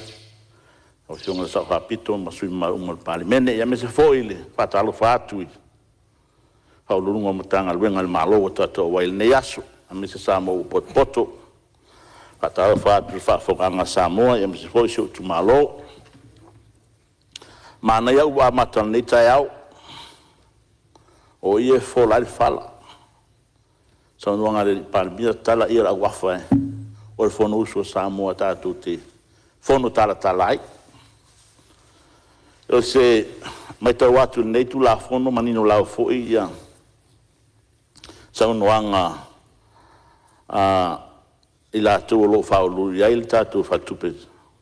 O fionga sa rapito ma sui ma un PALEMENE ya me se foi le fatalo fatui. Fa lulungo matanga luenga le malo tato wa il nei aso. Me se sa mo poto. Fatalo fatu fa fokanga Samoa ya me se foi so tu malo. Mana ya wa matan nei tai au. O ie fo la fala. Sa no nga le palmia tala ira wafa. O le fono uso Samoa tatu te. Fono tala talai. O se mai tau watu nei tu la fono manino la fo ia. Sa no nga ila tu lo fa lu ia il tatu fa tupe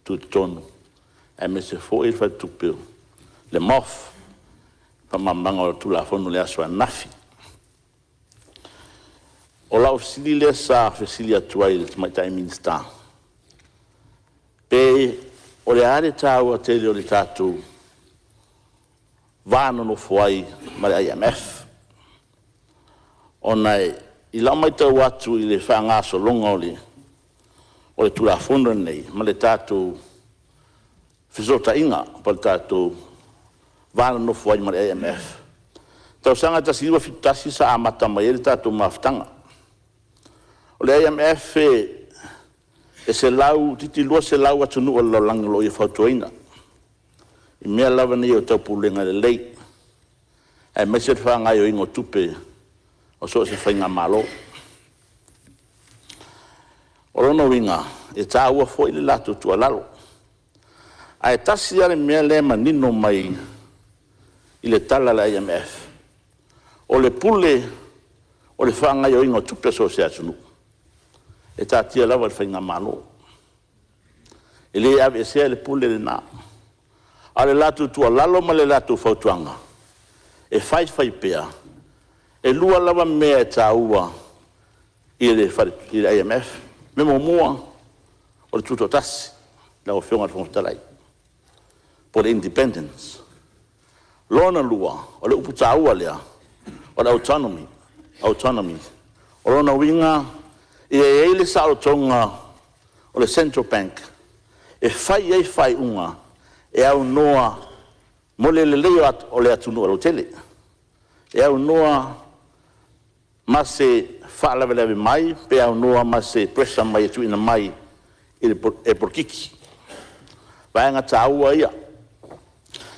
tu tono. E me se fo il fa tupe. Le mof. Pa mamanga o tu la fono le aso nafi. O la ofisili le sa ofisili atua il mai tai minsta. Pe o le are tau a tele o le tatu vano no fuai ma le IMF. O nai i la mai tau atu i le whaangaso longa o le tu la fono nei ma le tatu fisota inga pa le tatu vana no fuai ma le IMF. Tau sanga ta siwa fitasi sa amata mai le tatu maftanga. O le IMF e se lau, titi lua se lau atunu o lo langi lo i fautuaina. I mea lava ni o tau pulenga le lei. E me se whaangai o ingo tupe o so se whainga malo. O lono winga, e tā ua foi le lato tua lalo. A e tasi ale mea le manino mai i le tala la IMF. O le pule, o le whaangai o ingo tupe so se atunu. E tā tia lava le whainga malo. E le ave se le pule le nā. A le lato tua lalo ma le lato fautuanga. E fai pea. E lua lava mea e tā ua i le IMF. Memo mua o le tuto tasi la o fionga fontalai. Po le independence. Lona lua o le upu tā ua lea. O le autonomy. O lona winga Ia e le sa o tonga o le Central Bank. E fai unga e au noa mo le leo o le atunu o tele. E au noa ma se whaalawelewe mai, pe au noa ma se pressure mai e tuina mai e porkiki. Vaenga tāua ia.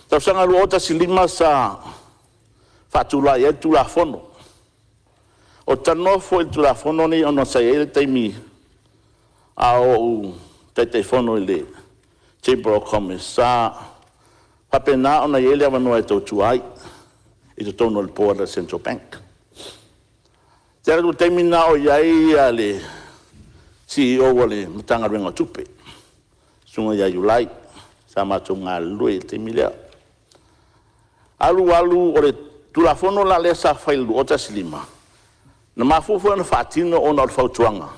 Tau sanga luota si lima sa whaatula e tula fono. O tanofo e tula fono ni ono sa e teimi a o te fono i le Chamber of Commerce sa papena ona e le avanoa e tau tuai i te tono le poa da Central Bank. Tera tu teimi na o iai a le CEO o le matanga ringa tupe. Sunga ia Julai sa mato ngā lue te milea. Alu o le tulafono la le sa whailu o tasilima. Na mafufu ana whaatino o na whautuanga.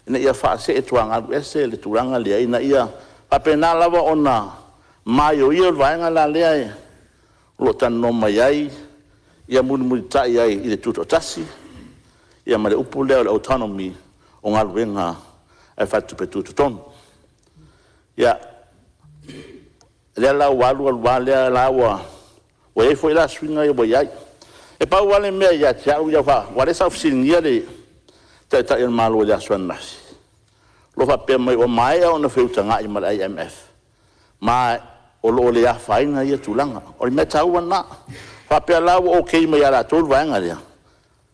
Ina ia whaase e tuanga alu ese le turanga lea. Ina ia papena lava o na mai o ia vaenga la lea e. Lo tano mai ai. Ia muni tai ai i le tuto tasi. Ia mare upu leo le autonomy o ngā luenga e whatupe tuto tonu. Ia lea lau alu lea laua o e foi la swinga e boiai. E pau wale mea ia te au ia wha. Wale sa ofisinia le ta il malo le aswan nasi. Lo fa pe mai o mai o na feutanga i mara IMF. Ma o lo le a faina ia tulanga. O me tau na. Fa pe lau o kei mai ala tolu vaenga lea.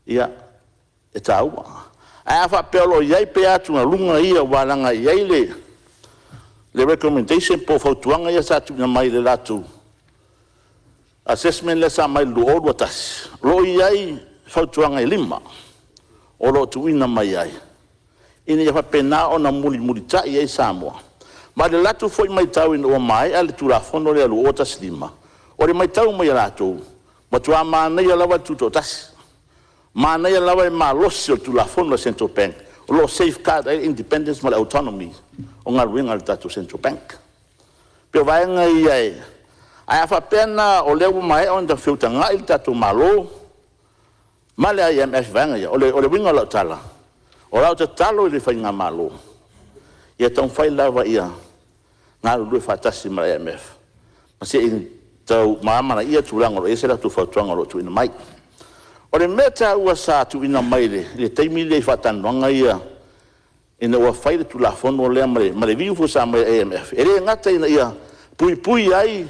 Ia e tau. A fa pe lo iai pe atu na lunga ia walanga iai le recommendation po fautuanga ia sa tu na mai le latu. Assessment le sa mai lu o watas. Lo iai fautuanga i lima. O lo tuina mai ai. Ini ia pena o na muli ta iai Samoa. Ma le latu foi mai tau in o mai ale tu la fono le lu o tas lima. O le mai tau mai latu. Ma tu ama na ia lava tu tas. Ma na ia lava ma losi o tu la fono Central Bank. O lo safeguard independence ma autonomy. O ngā ruinga le tatu Central Bank. Pio vaenga iai. Ai fa pena o leu mai on da filtanga il tatu malo. Male IMF vanga ia o le winga la tala. O la te talo le fainga malo. Ia tong fai lava ia. Nga lu fatasi ma IMF. Ma se in tau maama ia tulanga o ese la tu fatuanga lo tu ina mai. O le meta ua sa tu ina mai le teimi le fatanwanga ia. Ina ua fai le tu la fono le ma le viu sa ma IMF. Ere ngata ina ia pui ai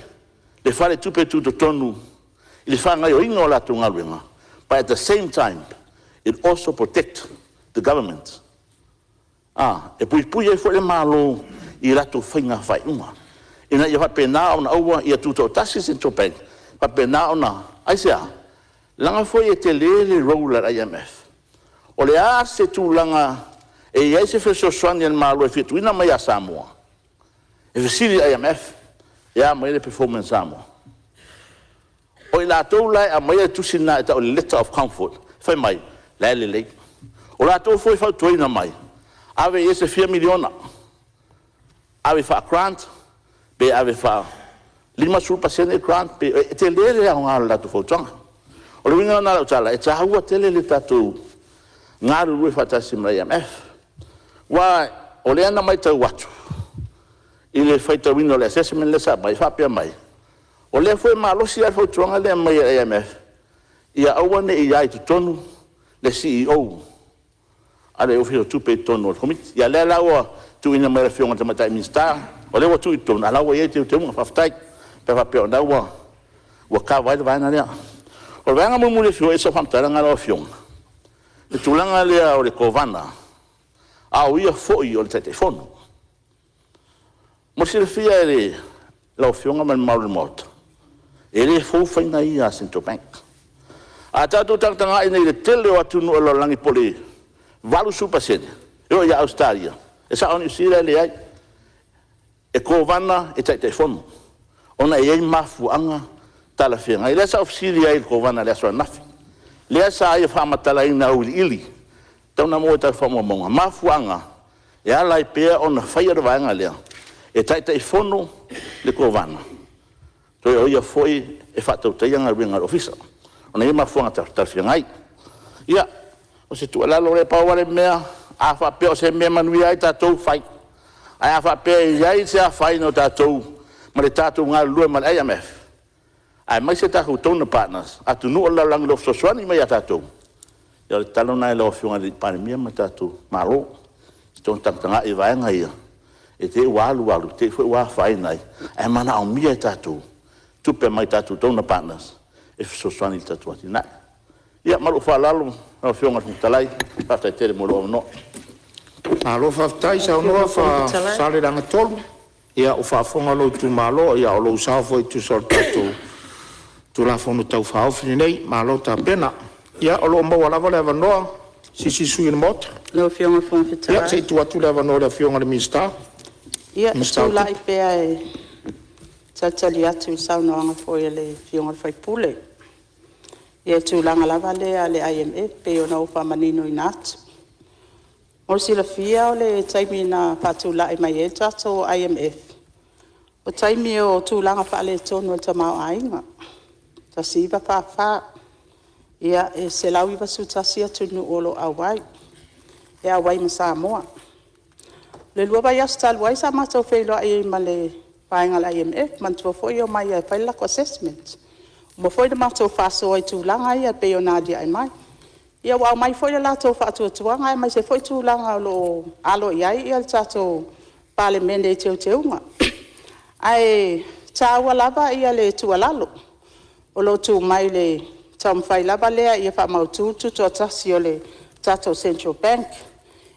le fale tupe tu tonu. Le fanga yo ingo la tu ngaluenga. But at the same time, it also protects the government. E pui e fo le malo i rato whainga whai uma. Ina ia pena ona aua ia tuto tasi Central Bank. Pena ona, aisea, langa foi e te lele roula IMF. O le a se tu langa e ia se feso swani el malo e fituina mai a Samoa. E fesiri IMF, ia mai le performance Samoa. O la tau lai a mai tu sina e ta o letter of comfort. Fai mai, le. O la tau foi fau tuina mai. Ave ese 4 miliona. Ave fa grant, pe ave fa 5% grant, pe te lele a ngā la tu fau tonga. O le winga na la tala, e ta hua tele le tatu ngā rui fatasi mra IMF. Wa o le ana mai tau watu. I le faita wino le assessment le sa mai, fa pia mai. O le foi malosi al fautuanga le mai IMF. Ia awane i ai tonu le CEO. Ale o fio tupe tonu o komiti. Ia le lawa tu ina mai fionga te matai minsta. O le wa tu tonu ala wa ye te unga faftai. Pe fa pio ndawa. Wa ka vai vai na le. O vanga mo mo le fio esa famtara ngala fionga. Le tulanga le o le kovana. A o ia foi o le telefono. Mo se fia le la fionga mal mal mot. Ele fo faina ia Central Bank. A tatu tanga ina le tele o atunu o langi pole. Valu supasene. Eu ia Australia. Esa oni sira le ai. E kovana e tai telefono. Ona e ai mafu anga tala fenga. Ele sa ofisiria ai kovana le aswa nafi. Le sa ai fa matala ina uli ili. Tau na mo ta fa mo monga mafu anga. E ala i pe ona fire vanga le. E tai telefono le kovana. Toi o ia foi e fatau te yanga ringa ofisa. Ona ia mafuanga tar fiangai. Ia, o se tu alalo le pawale mea, a whapea o se mea manui ai tātou whai. Ai a whapea i ai se a whai no tātou, ma le tātou ngā lua ma le IMF. Ai mai se tātou tōna partners, atu nua lau langi lo sosuani mai a tātou. Ia le talo nai lau whiunga le panemia ma tātou malo. Tōna tangatanga i vaenga ia. E te walu walu, te whai wā whai nai. Ai mana au mia i tātou. Tupe mai tātou tōna partners. E sosuani i tātou ati nai. Ia maru whalalo, lau whiunga le talai, whaftai tere mo loa no. Malo whaftai sa unoa wha ranga tolu. Ia o whafonga lo tu malo, ia o lo usawho i tu sol tātou. Tu la fono tau whaofini nei, malo tā pena. Ia o lo maua lava le avanoa, sisi sui na mota. Leo whionga whonwhitai. Ia, sei tu atu le avanoa le whionga le minister. Ia, tu lai pēa e tatali atu sauna anga fōia le whionga whai pule. Ia tu langa lava lea le IMF, pe o na uwha manino i nātu. Mor sila fia o le taimi na pātu lai mai e tato IMF. O taimi o tu langa wha le tonu al tamau ainga. Ta siva wha. Ia e se lau iwa su tasia tunu olo awai. E awai ma Samoa. Le lua bai asu talu ai sa matau whaeloa e ma le whaenga la IMF. Mantua fwoi o mai e whaelako assessment. Mo fwoi na matau whaso ai tūlanga ia pe o nadia ai mai. Ia wau mai fwoi la tau whaatuatuanga ai mai se fwoi tūlanga lo alo iai ia le tato palemene e teu unga. Ai tāua lava ia le tualalo. O lo tū mai le tam fai lava lea ia wha mautu tuto atasi o le tato Central Bank.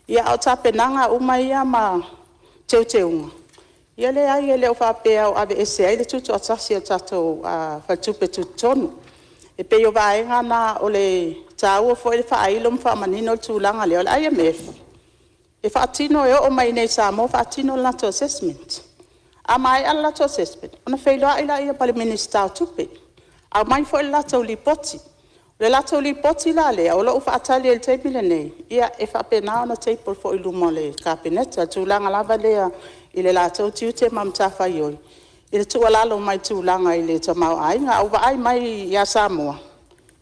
Ia au tapenanga umai ia ma teuteunga. Ia le ai e leo whapea o ave ese ai le tuto atasi o tato whatupe tutonu. E peo vaenga na o le tāua fo le whailom wha manino tūlanga leo le IMF. E whaatino e o mai nei Samoa whaatino lato assessment. A mai ala lato assessment. Ona whailoa ila ia palemene stau tupe. A mai fo le lato li poti. Le lato li poti la lea, o lo ufa atali el teipile nei. Ia e whapena ona teipol fo ilumo le kabineta. Tūlanga lava lea i le lato tiute mamtafa ioi. I le tualalo mai tūlanga i le tamau ainga. Au ai mai ia Samoa.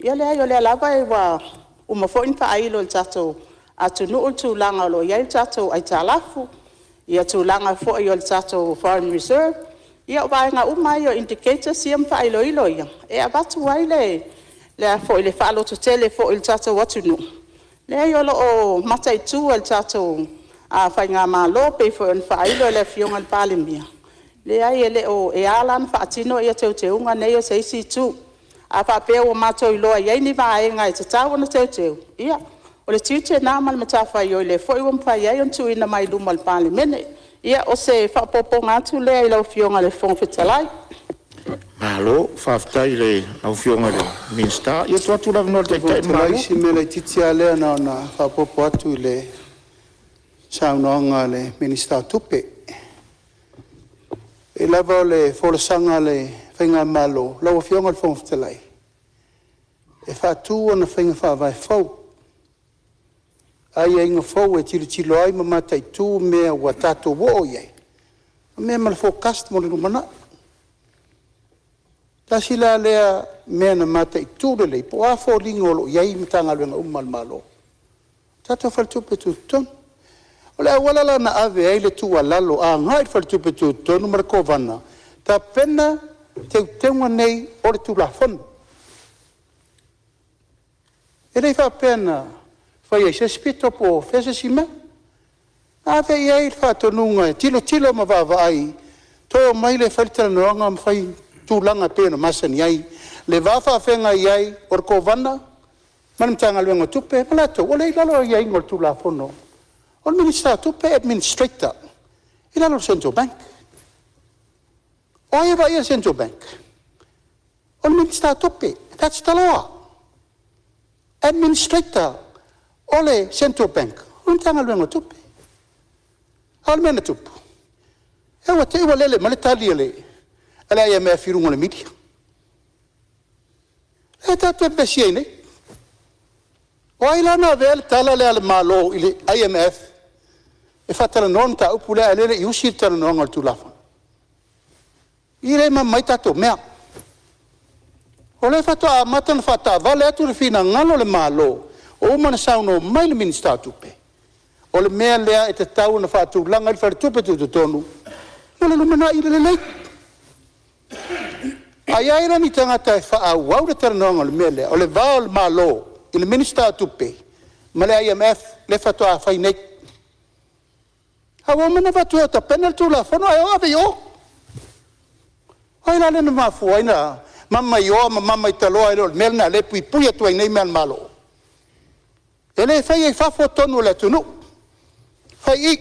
Ia lea i o lea lava e wa umafo in pa ailo le tato atu nuu tūlanga lo iai tato ai talafu. Ia tūlanga fo i o le tato Foreign Reserve. Ia waenga umai o indicator siam pa ilo ilo ia. E abatu wai le fo i le whaalo to tele fo i le tato watu nu. Le i olo o matai tu al tato whai ngā mā lope fo i wha ilo le fionga le palemia. Le ai ele o e alan whaatino ia teu unga nei o seisi tu. A whapea o mato i loa iei ni vaenga e te tau na teu. Ia. O le tiute nā mal matafa i o le fo i wampa iei on tu ina mai luma le palemene. Ia o se whapopo ngātu lea i lau fionga le whongwhitalai. Malo, whaftai le au fionga le minister. Ia tu atu lawa nol teitai malo. Talai si mele titia lea na ona whapopo atu i le saunoanga le minister tupe. E lava o le wholesanga le whainga malo, lau fionga le whongwhitalai. E whatu ona whainga whawai whau. Ai inga fau e tilo ai ma matai tu mea wa tato wo iei. Mea ma le forecast mo le rumana. Tasi la lea mea na matai tu le lei. Po a fo lingolo iei mitanga luenga umal malo. Tato faltupe tu ton. O le awala la na ave ai le tu alalo a ngai faltupe tu ton numar kovana. Ta pena teunga nei o le tu la fon. E rei fa pena fai se spito po fese sima. Ave iei whatonunga, tilo ma vava ai. Toa mai le whaitara noanga ma fai tūlanga pēna masani ai. Le wafa whenga iei orko vana. Manamtanga luenga tupe, malato. O le ilalo iei ngol tūla fono. O le minister tupe administrator. Ilalo Central Bank. O ia ia Central Bank. O le minister tupe. That's the law. Administrator. Ole Central Bank, untanga luenga tupe. Almena tupu. Ewa te iwa lele, male tali ele. Ala IMF irunga le media. E tatu e pesi ei nei. O ailana vele tala le ale malo ili IMF. E fatala non ta upu le alele i usir tala nonga tu lafa. Ire ma mai tato mea. O le fatua a matan fata vale atu le fina ngalo le malo. O mana sauno mai le minister tupe. o le mea lea e te tau na whaatulanga i wharetupe tu tonu. O le lumana i le lei. Ai aira ni tangata e whaau le taranonga le mea lea, o le vao le malo, i le minista tupe, ma le IMF le whatoa whai nei. Hawa mana whatua ta penal tu la whanau e ave o. Ai la lena mafua ina, mama i oa, mama i taloa, le mea na le pui pui atu ai nei mea malo. E le whai e whafo tonu le tunu. Whai i.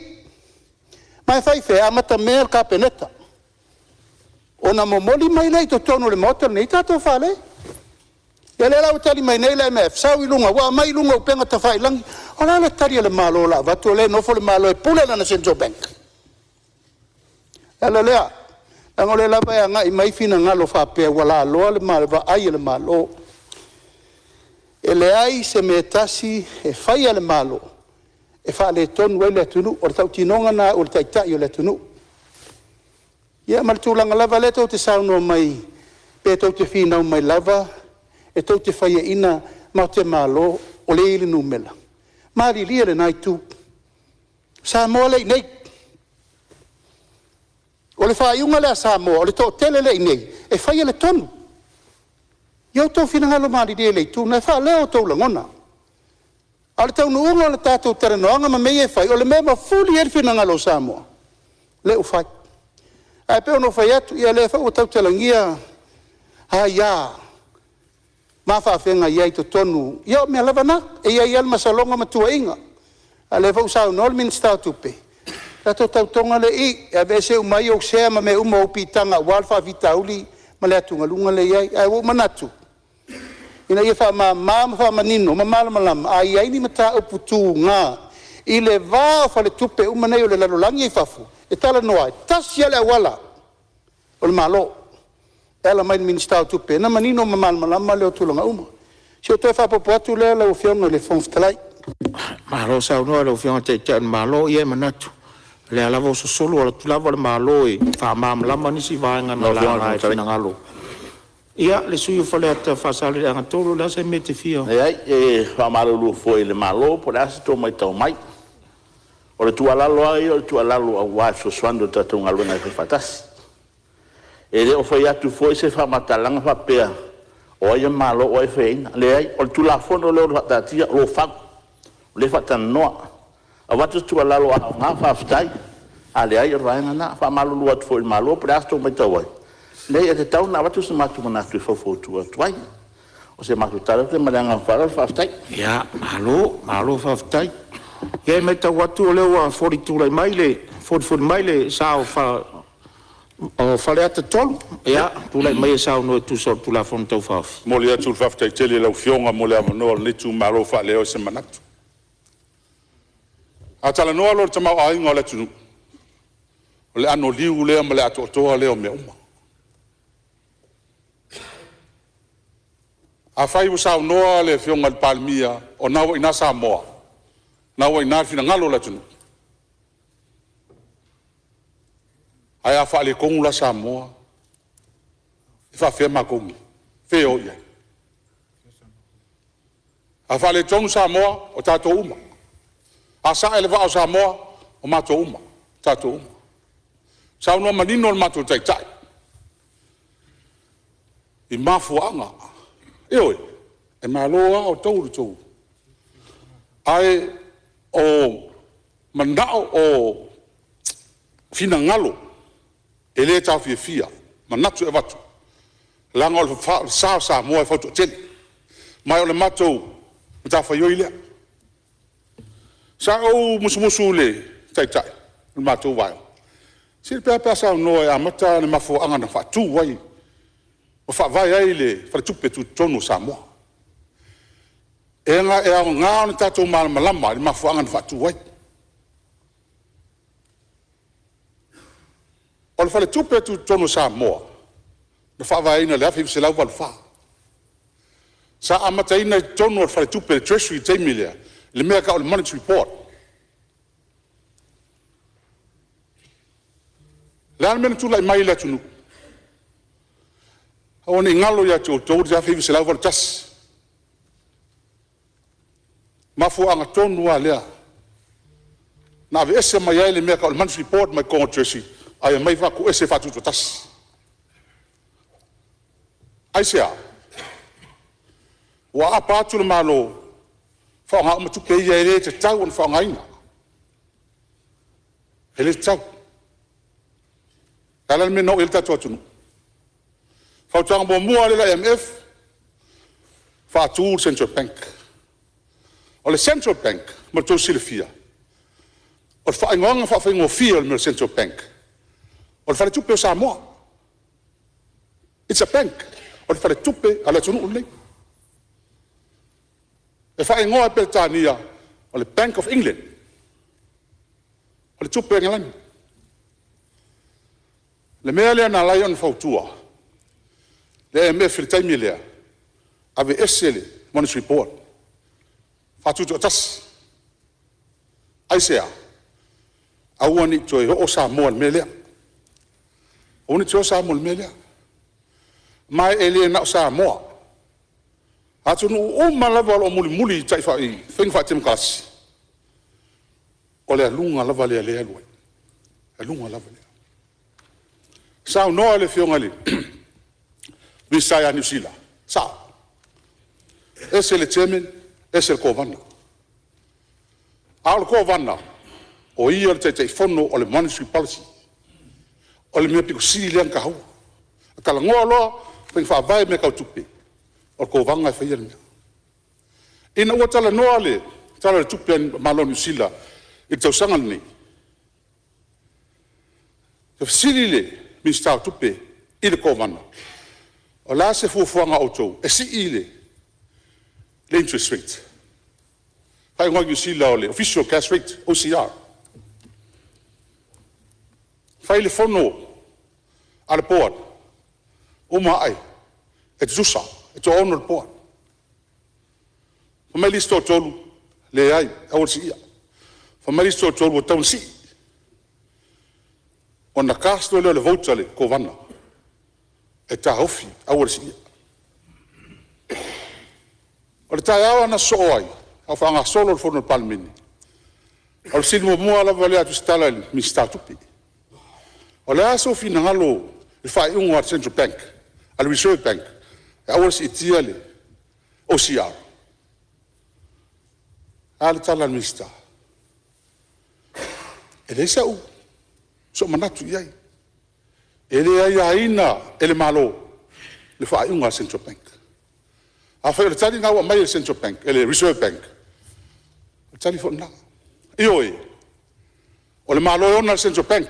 Mai whai whea amata mea ka peneta. O na momoli mai nei to tonu le motor nei tato whale. E le lau tali mai nei le MF, sau i lunga, wa mai lunga upenga ta whai langi. O la le tari le malo la, watu le nofo le malo e pule na Central Bank. E le lea, ango le lava e anga i mai fina ngalo whapea, wala loa le malo, wa ai le malo. E le ai se me tasi e whai le malo. E wha le tonu e le tunu, o le tau tinonga na o le taitai o le tunu. Ia maltulanga lava le tau te sauno mai, pe tau te whina mai lava, e tau te whaia ina mau te malo o le ili numela. Mari lia le nai tu. Samoa lei nei. O le whaiunga lea Samoa, o le tō tele lei nei, e whaia le tonu. Iau tau whina ngalo mari lia lei tu, na wha leo tau langona. A le tau nuunga o le tātou teranoanga ma mei e whai, o le mea ma fuli e whina ngalo Samoa. Le u whai. Ai pe ono whai atu, ia le whau o tau talangia, ia, ma whawhenga iai to tonu, ia o mea lavana, e iai alma salonga matua inga. A le whau sau nol minsta tupe. Tato tau tonga le i, e vese umai o sea ma me uma upi tanga walfa vitauli, ma le atunga lunga le iai, ai o manatu. Ina ia wha ma manino, ma malamalama, a iai ni mata uputu ngā, i le vā o whale tupe umanei o le lalolangi i whafu, e tala noa, tasi ale awala, o le malo, ela mai minista tupe, na manino ma malamalama leo tulanga uma. Si o toi whapopo atu lea la ufionga le fonftalai. Malo sau noa le ufionga te te malo i e manatu. Le alava o solo ala tulava le malo e whamaamalama nisi vaenga na langa e fina ngalo. Ia, le sui o whale ata whasale le angatoro, le asa me te fia. E whamarulu foi le malo, po le asa tō mai tau mai. O le tualalo ai, o le tualalo a waifu swando tatou ngaluna e whatasi. E le o whai atu foi se whamatalanga whapea. O ai malo, o ai whaina. Le ai, o le tulafono leo whatatia, o whak. Le whatanoa. A watu tualalo a ngā whaftai. A le ai, o raenga na, whamalulu atu foi malo, po le asa tō mai tau ai. Lei e te tau na watu se matu manatu e whawhotu atuai. O se matu tara te maranga whara whaftai. Ia, malo whaftai. Ia e me tau watu o leo a 42 maile, sa o whale ata tolu. Ia, pulai mai e sao no e tu sor pula whon tau whawhi. Mole atu whaftai tele lau fionga mole amanoa ni tu malo wha leo se manatu. A tala noa lor tamau ainga o le tunu. O le ano liu leo ma le ato otoa leo me uma. A whai usau noa le fionga le palmia o nawa ina Samoa. Nawa ina fina ngalo le tunu. Ai a wha le kongu la Samoa. I wha whia kongi. Whio iai. A wha le tonu Samoa o tato uma. A sa ele wha o Samoa o mato uma. Tato uma. Sau noa manino o mato taitai. I mafuanga. Eoi, e maloa o tauru tau. Ai o mandao o fina ngalo. E le tau fia, manatu e watu. Langa o le sa moa e whautu tele. Mai o le matou, mta whaioi lea. Sa o musumusu le taitai, le matou waio. Si le pēpea sa noa e amata ne mafo anga na whatu wai. O whawai ai le whatupe tu tonu Samoa. E ngā e au ngā o ni tātou malama le mafo anga na whatu wai. O le whatupe tu tonu Samoa. Na whawai ina le awhi se lau walu wha. Sa amata ina tonu o le whatupe le treasury teimi lea. Le mea ka o le monetary report. Le ana mena tula i mai le tunu. O ni ngalo ya tō tō ria whiwi se lau walu tasi. Mafu anga tonu a lea. na ve ese mai ai le mea ka o le manus report mai kongo tresi, ai mai fa ku ese fatu to tas. Ai sea, wa apa atu le malo, fa nga matu pe ia ele te tau on fa nga ina. Ele tau. Kala me no ilta to tunu. Fa tang bo mua le IMF, fa tu Central Bank. O le Central Bank, ma to silfia. O fa ngonga fa fa ngofia le Central Bank. O fa tu pe sa mo. It's a bank. O fa tu pe ala tunu ulei. E fa ngoa pe tania, o le Bank of England. O le tu pe ngalan. Le mea lea na lai on fautua. Le mea filtaimi lea. Ave esele, monetary report. Fatutu atas. Aisea. Aua ni toi ho sa mo al melea. Oni toi sa mo al melea. Mai ele na sa mo. Atu no o malava o muli tai fa i. Feng fa tem kasi. Ole lunga lava le le aloi. Lunga lava le. Sa no le fionga le. Visaya New Zealand. Sa. Ese le chairman, ese le kovana. Al kovana. O ia te fono o le monetary policy. O le mea piko sili leang kahau. Kala ngoa loa, peng wha vai me kau tupe. O kovanga e whaia mea. Ina ua tala noa le, tala le tupe malo New Zealand, i tau sangal nei. Te sili le, minstau tupe, i le kovana. O la se fuafuanga o tau, e si i le interest rate. Pai ngoi New Zealand o le official cash rate, OCR. Fai le fono ale board. Uma ai. E zusa. E to ono le board. Famai listo tolu le ai. Awal si ia. Famai listo tolu o taun si. O na kasto le vouta le kovana. E ta hofi. Awal si ia. O le tai awa na so ai. Au whanga solo le fono le palemene. O le sili mua la vale atu stala le mi statupi. O le aso fina ngalo le whai ungo at Central Bank, al Reserve Bank, e awas i tia le OCR. A le tala le mista. E le sa u, so manatu iai. E le ai aina e le malo le whai ungo at Central Bank. A whai le tali ngawa mai le Central Bank, e le Reserve Bank. Le tali fo na. Ioi, o le malo ona le Central Bank,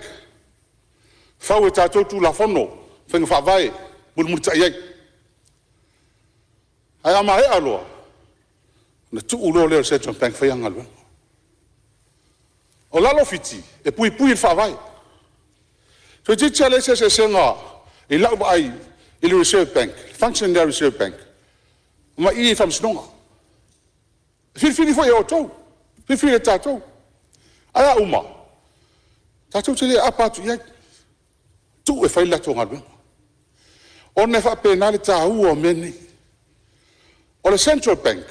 fau e tātou tū la fono, whenga whawai, muli ta iai. Ai ama he aloa, na tu ulo leo Central Bank whaianga lua. O lalo fiti, e pui le whawai. So jitia le se senga, i lau ai, i le Reserve Bank, functionary Reserve Bank. Ma i whamsinonga. Whiwhiri fo e o tau, whiwhiri e tātou. Ai a uma, tātou te le apatu iai. Tu e whai lato ngā luenga. O ne wha pēnā le tā ua mene. O le Central Bank,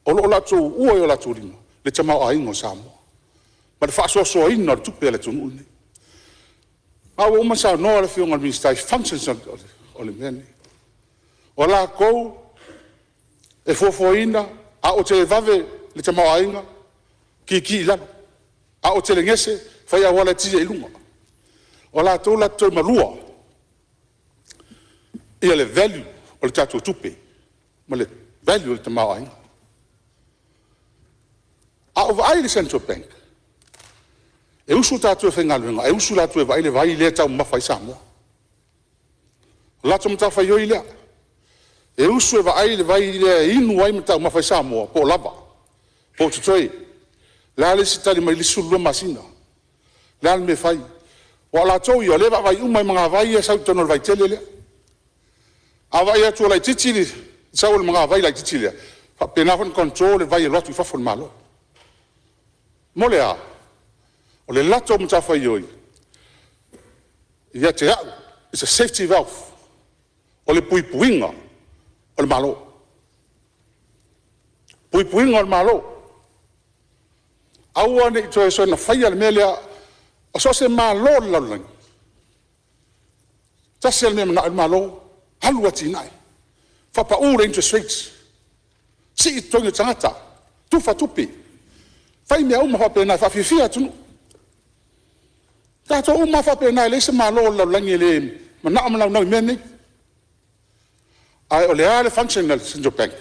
o lo lato ua o lato ringa, le tamau a ingo Samoa. Ma le wha soa ina le tupe le tonu une. Ma ua uma sa noa le whionga ministai functions o le mene. O la kou, e fuafuaina, a o te vave le tamau a inga, ki ilano. A o te le ngese, whai a wala tia ilunga. O la tau la tau malua, ia le value o le tātou tupe, ma le value o le tamau ainga. A o vai le Central Bank, e usu tātou e whaingaluenga, e usu tātou e vai le vai lea tau mawhai Samoa. O la tau mtau whai oi lea, e usu e vai le vai lea inu ai mtau mawhai Samoa, po lava, po tutoi, la le sitali mai lisu lua masina, la le me whai, o la tau i o lewa vai umai mga vai e sau tono vai tele lea. A vai atu lai titili, sau le mga vai lai titili lea. Fa penafon control e vai e lotu i fafon malo. Mo lea, o le lato mtafa i oi. Ia te au, it's a safety valve. O le puipuinga, o le malo. Puipuinga o le malo. aua ne to so na fai al melia o so se malo la la ta se me na malo halu ati nai fa pa ura interest rates si to ni tangata tu fa tupi fai me uma fa pe na fa fia tu ta to uma fa pe na le se malo la la ngele mana amla no me ni ai o le ale functional central bank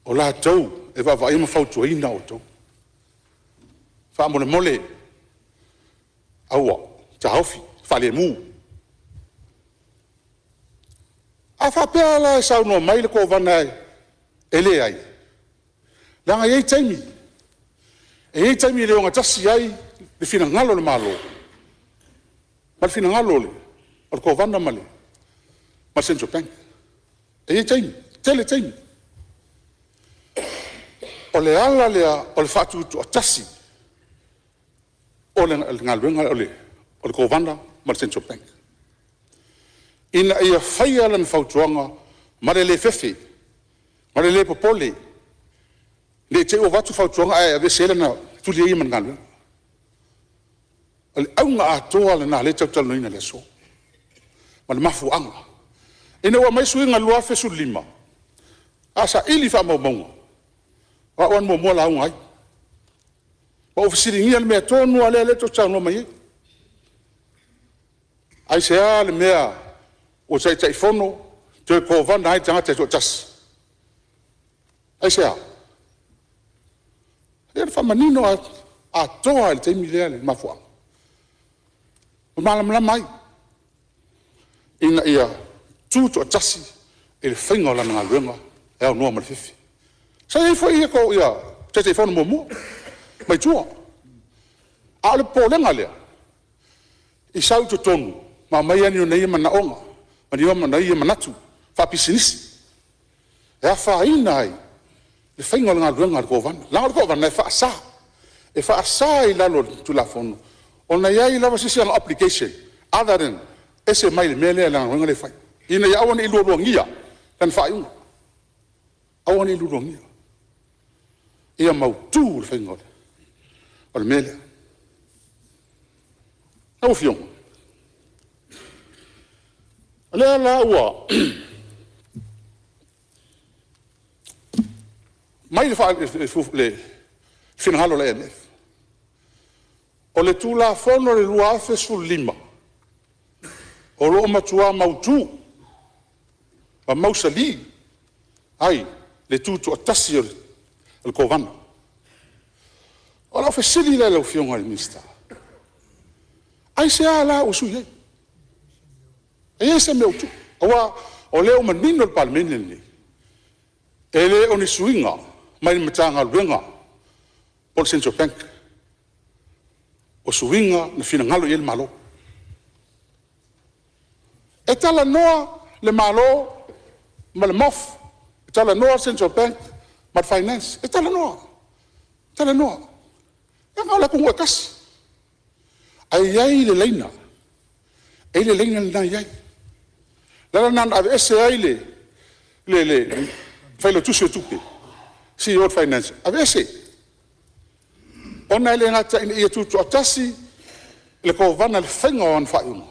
o la tau e va vai ma fau tu ina o to fa mo mole aua ta hofi fa le mu a fa pe la sa no mai le ko vana ele ai la nga ye taimi le nga tasi ai le fina ngalo le malo mal fina ngalo le o ko vana male ma central bank e tele taimi o le ala lea o le fatu tu atasi o le ngalwenga o le kovanda ma le central bank ina ia faia lan fautuanga ma le fefe ma le popole le te o watu fautuanga ai ave sele na tu le ia man ngalwenga o le aunga atoa le na le tau noina le so ma le mafuanga ina wa mai suinga lua fesu lima asa ili fa maunga wa wan mo la ngai o ofisiri ngia me tonu ale le to tsano mai ai se ale mea o sai tai fono te ko van dai tanga te tas ai se e fa manino a toa il te milele ma fo o malam la mai ina ia tu tasi il fingo la nga lunga e o no mal fifi sai foi ko ia te fono mo mai tua ale pole ngale i sau tu tonu ma mai ani nei mana onga ma ni ma nei manatu fa pisinisi e fa inai le fingo nga lunga ko van e fa sa i la lo tu la fono ona ia i la sisi ang application other than ese mai le mele la nga le fai ina ia awan i lo ngia kan fa un awan i lo ngia ia mau tu le fingo o le mele au fiong le la ua mai le fa le finalo le MF o le tula fono le lua fe sul lima o lo matua mautu ma mausali ai le tutu atasi el kovana o la fesili le lo fiong al mista ai se ala usu ye e se me utu o le o manino el palmene ni ele oni suinga mai matanga luenga por central bank o suinga na fina ngalo el malo e tala noa le malo ma le mof e tala noa central bank ma finance e tala noa e ngala kunga kasi ai ai le leina na ai la nan ave ese ai le failo tuso tupe si o finance ave ese ona le ngata ia tutu atasi le ko vana le fenga on fa un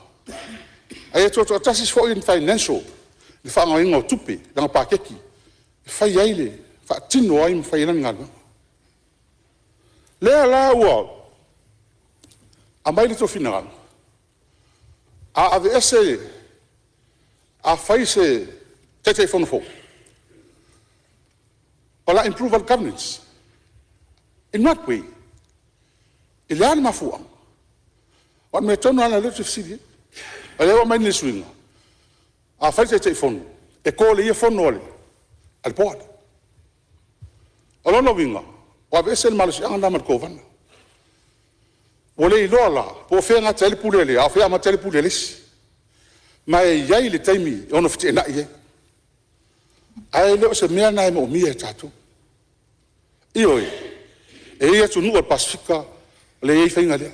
ai tutu atasi fo in financial le fa ngo tupe dans pakeki fa ai le fa tino ai fa ina ngalo le la wa amai to final a ave ese a faise tete fono fo ola improve our governance in what way ilan mafuang wat me tono ana letu fsidi ale wa mani swinga a faise tete fono e ko le fono le al board alono winga wa ese el malus anga mar ko van wole ilola po fenga tele pulele a fenga tele pulele mai yai le taimi ono fiti na ye ai le se mea na mo mia tatu ioi e ia tu nu pasifika le ye fenga le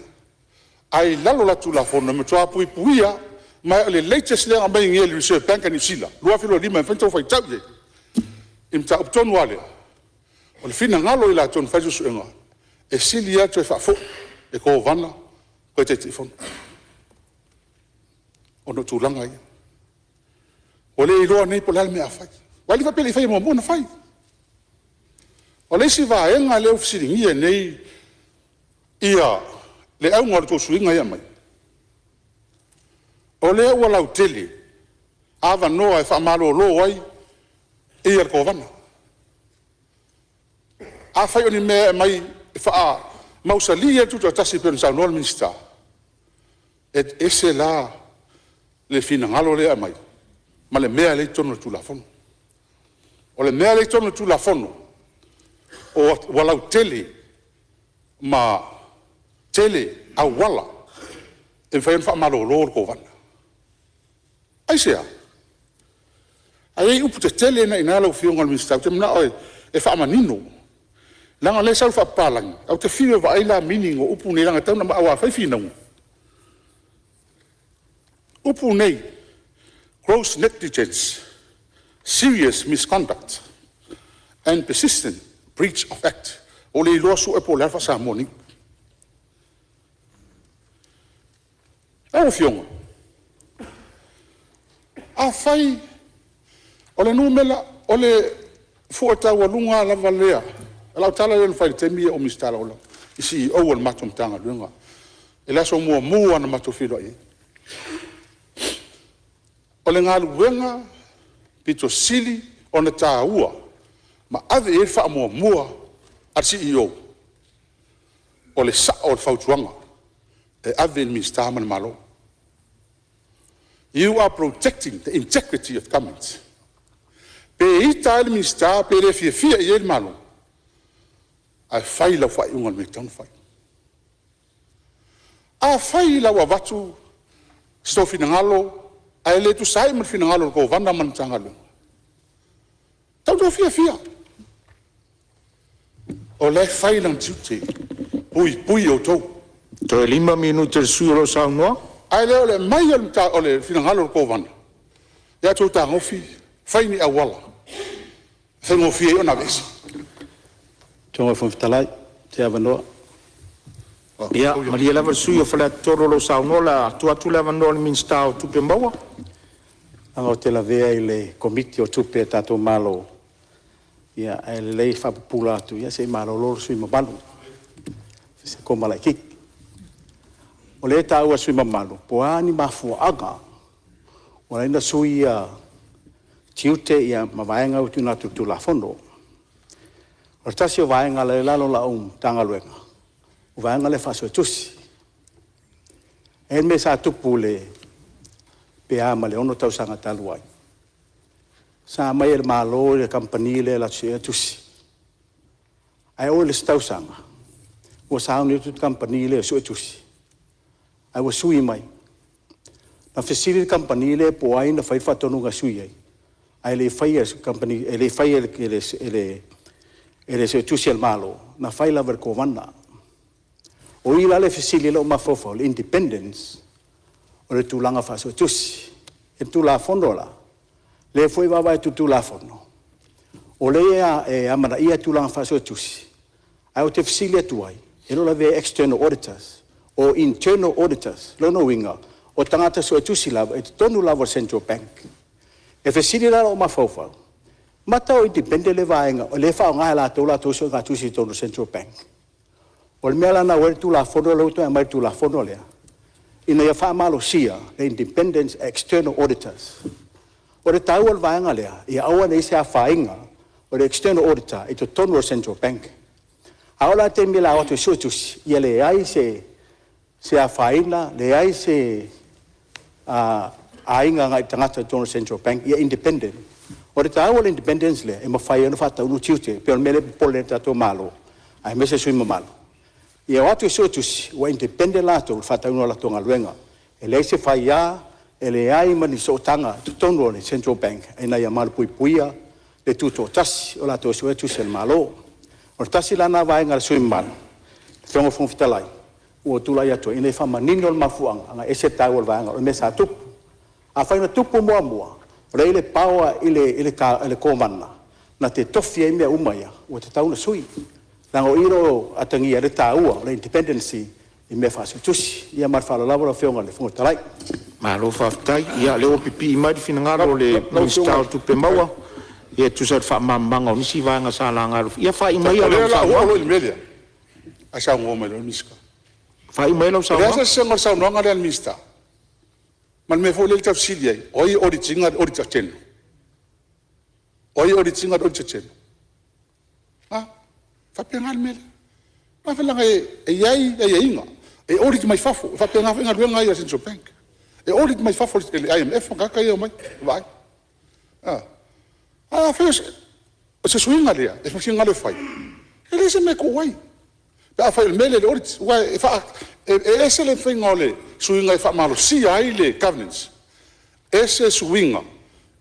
ai lalo la tu la fono me tua pui puia mai le latest le amai ngi le se bank ni sila lo filo lima fento fai tau ye imta opton wale o le fina ngalo ila ton fai su enga e sili atu e whaafo, e ko vana, koe te tifon. Ono tūlanga ia. O le iroa nei po lal mea whai. Wali whapele i whai mua mona whai. O le si vaenga le ufisiringia nei ia le au ngore tō suinga ia mai. O le ua Lautele, awa noa e whaamalo lo ai, ia ko vana. A whai o ni mea mai e wha mausali e tutu a tasi pēr nisau noa minista. Et ese la le fina ngalo lea mai. Ma le mea le tono tu la fono. O le mea le tono tu la fono. O wa Lautele ma tele a wala. E whai wha malo lo ko vana. Ai sea. Ai upu te tele na ina lau fionga le minista. Te mna oi e wha amanino. Langa le sau wha palangi. Au te whiwe wa aila miningo upu nei langa tauna ma awa whai whinau. Upu nei, gross negligence, serious misconduct, and persistent breach of act. O le iloa su e po lefa sa moni. Au fionga. A whai, o le numela, o le fuata walunga la valea. Lau tala le whai te mia o mistala ola. Isi o al matum tanga lunga. E laso mua na matofilo i. O le ngā luenga, pito sili o na tā ua, ma ave e wha mua ar CEO. O le sa o le whautuanga, e ave in minsta man malo. You are protecting the integrity of government. Pe i tā le minsta, pe le fia i el malo, ai whai lau whai ungal me taun whai. A whai lau a watu, stofi na ngalo, ai le tu sai man fina ngalo ko vanda man tangalo. Tau do fia. O le fai lang tute. Pui o tau. To 5 minuto su lo sa no. Ai le mai al ta o le fina ngalo ko vanda. Ya tu ta ngofi fai ni awala. Fai ngofi o na vesi. Tonga fontalai te avanoa. Ia, Maria lava sui o whala toro lo sa no la tu lava no le minsta o tupe maua. Anga o te la vea i le komiti o tupe tato malo. Ia, e le lei whapupula atu. Ia, se malo loro sui mabalu. Se koma lai kiki. O le ta ua sui mamalu. Po ani mafua aga. O la ina sui a tiute ia mawaenga utu na tutu la fondo. O tasi o waenga le lalo la tanga luenga. O waenga le faso tusi. En me sa tupu le pea ma le ono tau sanga talu ai. Sa mai el malo le kampani le la tsia tusi. Ai o le stau sanga. O sa ni tu kampani le so tusi. Ai o sui mai. Na fesiri kampani le po ai na fai fatonu ga sui ai. Ai le fai kampani le fai ele se tusi el malo. Na fai la ver kovana. O ila le fesiri le o mafofo le independence. O le tūlanga whaso tusi. E tūla fondo la. Le foi wawa e tūla fondo. O le e amana ia tūlanga whaso tusi. Ai o te whasilia tuai. E lo la vea external auditors. O internal auditors. Lono winga. O tangata so e tusi lava. E tonu lava Central Bank. E whasilia la o mawhauwhau. Mata o independent le vaenga. O le whao ngai la tō so ngā tusi tonu Central Bank. O le mea lana wale tūla fondo lauto e mai tūla fondo lea. Ina ia whaamalo sia, the independent external auditors. O le tau al vaenga lea, ia aua nei se a whainga, o le external auditor, i to tonu o Central Bank. Aola te mila o te suetusi, ia le ai se a whaina, le ai se ainga ngai tangata tonu Central Bank, ia independent. O le tau al independence lea, e mawhai anu whata unu tiute, pe on mele pole tato malo, ai mese sui mamalo. Ia watu e sotusi, wa independent lato, whata unu ala tonga luenga. E le se whaia, e le ai mani so tanga, tutonu o le Central Bank, e na ia malu puipuia, le tuto tasi, o lato sotusi el malo. O tasi lana vaenga le sui malo. Whengo whongfitalai, ua tulai ato, ina i whama nino le mafuanga, anga ese tau o le vaenga, o le mesa tupu. A whaina tupu mua mua, o le ile paua ile komana, na te tofia i mea umaia, ua te tauna sui. Lango iro atangi are taua le independency I me fa tusi ia mar fa la la fionga le fonga talai. Malo faftai ia le o pipi mai finangalo le minister tu pemaua ia tu sa fa mamanga ni si vanga sala ngalo ia fa i mai le la o le media asa ngo me le miska fa i mai lo sa asa senga sa no ngale al minister man me fo le tafsiri ai oi original original oi original original ah fa penal me fa fa la e ai inga e ori mai fafo fa penal nga luenga ia central bank e ori mai fafo le IMF nga ka ia mai vai fez se swinga lea e fa singa le fai ele se me ko wai da fa il mele le ori wai fa ese le finga le swinga fa malo si ai le governance ese swinga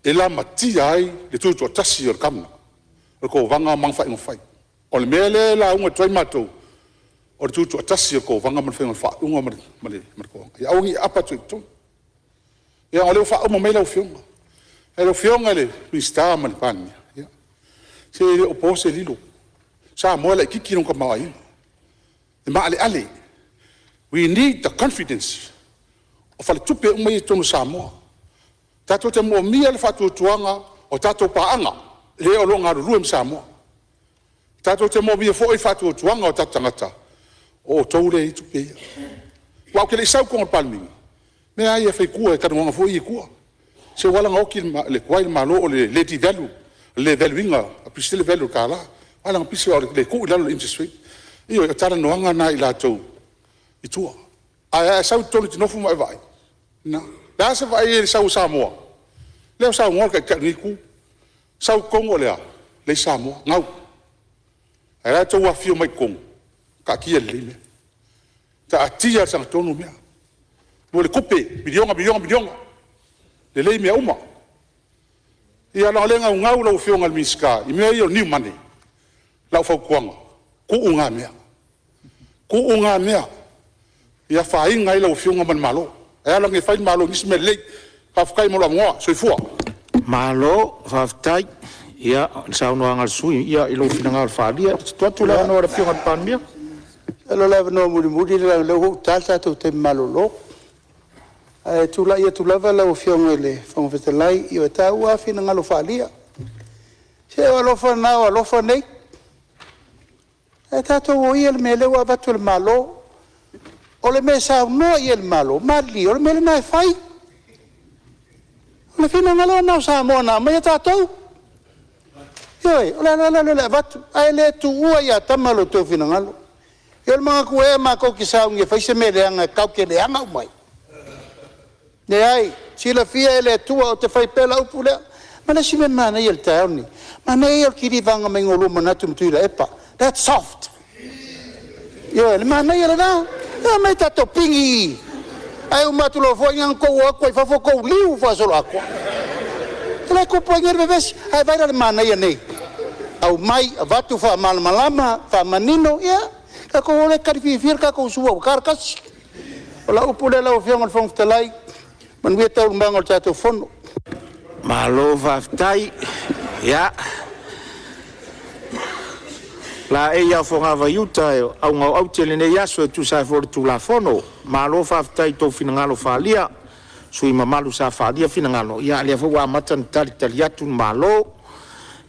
e la mati ai le tu tasi o kamna ko vanga mang fa ngofai o le mele la un toi mato o tu tasi ko vanga man fa un male marco ya ongi apa tu ya ole fa o mele o fionga e fionga le pista man pan ya se o pose lilo sa mo le kiki no kama ai ma ale we need the confidence of al tupe o mai tonu sa mo tato te mo mia le fatu tuanga o tato paanga le o longa ruem sa mo tato te mo mia fo i fatu tuanga o tatangata o toure i tupe wa ke le sau ko palmi me ai e fai kua e kanu fo i kua se wala ngoki le kwai malo o le leti value le valuinga a pistile value kala wala ngapisi o le ku le interest rate io e tara noanga na i latou i tua a sau tonu tino fu mai vai na da se vai e sau Samoa le sau ngol ka ni ku sau Kongo le Samoa ngau era to wa fio mai kong ka ki le me ta atia sang tonu mea mo le kupe bilionga le lei me uma ia la lenga ngau lo fio ngal miska I me yo ni mane la fa kuanga ku unga mea ia fa inga I lo fio ngal malo ia la nge fa malo ni sme le fa kai mo la mo so fu malo faftai ia sa no ngal sui ia ilo finanga fa dia tu la no ra fio ngal pan mia Elo lava no muri la lo tata to te malolo. Tu la ia tu lava la fionga le fong fetalai I o taua fina ngalo falia. Se o lo fa na o lo fa nei. E tato o ia le mele wa batu le malo. O le mesa no ia le malo, mali o le mele na fai. O le fina ngalo na sa mo na ma tato. Yoi, o la batu ai le tu ua ia tamalo to fina ngalo. Ele mga kuwe mako kisau nge fai se mele anga kau ke le anga umai. Ne ai, sila fia ele tua o te fai pela upule. Mana si me mana il tauni. Mana il kiri vanga me ngolu manatu mtuila epa. That's soft. Yo, ele mana il na. Ya me tato pingi. Ai umatu lo fo ngang ko wa ko fa fo ko liu fa solo akwa. Tela ko po ngerbe bes. Ai vai le mana il nei. Au mai vatu fa malama fa manino ya. Kako ole karifir kako suwa karkas ola upule la ofiang al fong talai man we tau mbangol tato fono malo faftai ya la ia fonga va yuta au ngau au tele ne yaso tu sa for tu la fono malo faftai to finangalo falia sui mamalu sa falia finangalo ya le fo wa matan taliatu malo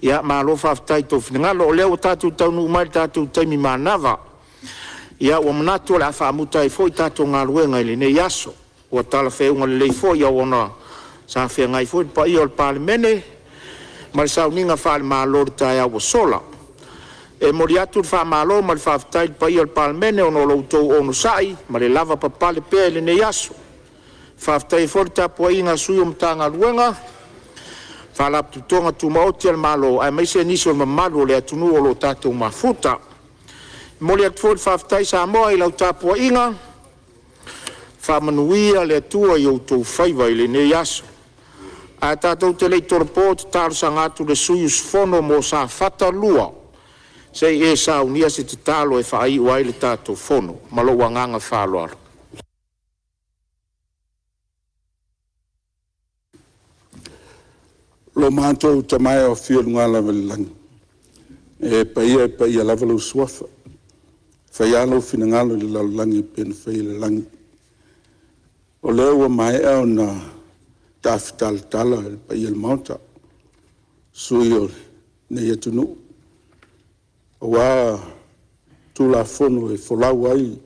ya malo faftai to finangalo le o tatu tau nu mai tatu taimi manava ia o manatu la fa muta I foi tato ngaluenga ile ne yaso o tala fe unga le foi ia ona sa fe ngai foi pa I o palemene ma sa uninga fa ma lor ta ia o sola e moriatu fa ma lo ma fa tai pa I o palemene ono lo to ono sai ma le lava pa pale pe ile ne yaso fa tai foi ta po inga sui um tanga luenga fa la tutonga tu ma hotel malo ai mai se ni so ma malo le tunu o lo tato mafuta Moli at fort faftai sa moa I lau tapua inga. Whamanuia le tua I o tau whaiva I le ne yaso. A tātou te lei torpot tāru sa ngātu le suyus fono mo sa whata lua. Sei e sa unia se te tālo e whai uai le tātou fono. Malo wanganga whaloara. Lo mātou te mai o whio ngala valilangi. E pa ia lava lau suafa. Fai alo fina ngalo le lau langi pen fai le langi. O leo wa mai au na tafital tala pa ia le mauta. Sui o ne ia tunu. O wa tula fono e folau ai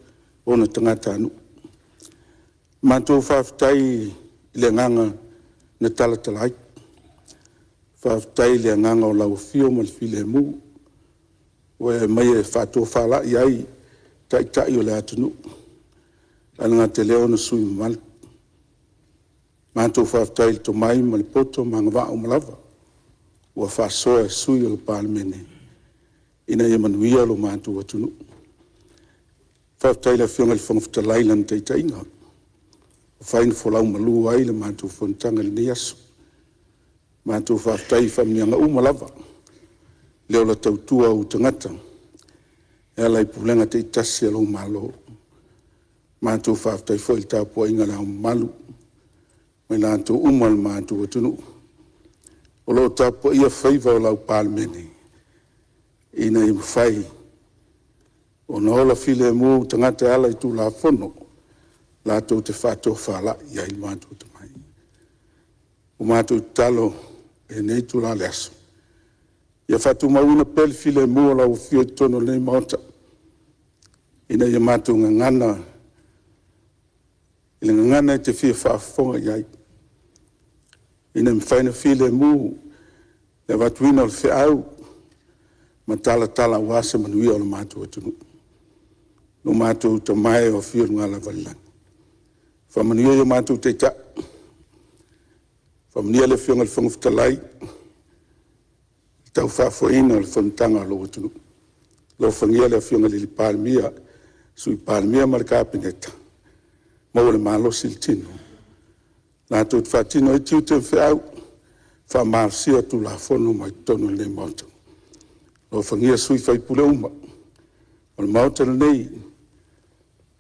o na tangata anu. Mantou whawhitai le nganga na tala talai. Whawhitai le nganga o lau fio mal file mu. Oe mai e whato whala i ai tai o le atunu. Alanga te leo na sui mal. Mantou whawhitai le to mai mal poto manga wa o malava. Ua whasoa sui o le palemene. Ina ia manuia lo mantou atunu. Whawhitai le fionga le whangwhitalai lan tai inga. Fain folau malu ai le mantu fontanga le niaso. Mantu whaftai whamnianga umalava. Leo la tautua u tangata. E alai pulenga te itasi alo malo. Mantu whaftai fo il tapua inga la malu. Mai lanto umal mantu watunu. O lo tapua ia whaiva o lau palemene. Ina i mwhai. O na ola file mu tangata alai tu la fono. La tau te whato whala i ai mātou te mai. O mātou talo e nei tu la leaso. Ia whatu mauna peli file mua la o fio tono nei maota. Ina ia mātou ngangana. Ina ngangana e te fia whaafonga i ai. Ina mwhaina file mua. E watuina o le whiau. Ma tala wasa manuia o le mātou atunu. No mātou te mai o fio ngala valilanga. Whamanuia ia mātou te ta. Whamanuia le whionga le whangwhitalai. Tau whaafoina le whamtanga lo atunu. Lo whangia le whionga le palemia. Sui palemia ma le kāpeneta. Mau le mālosi le tino. Nātou te whaatino e tiu te whiau. Whamārsia tu la whono mai tono le mauta. Lo whangia sui whaipule uma. O le mauta le nei.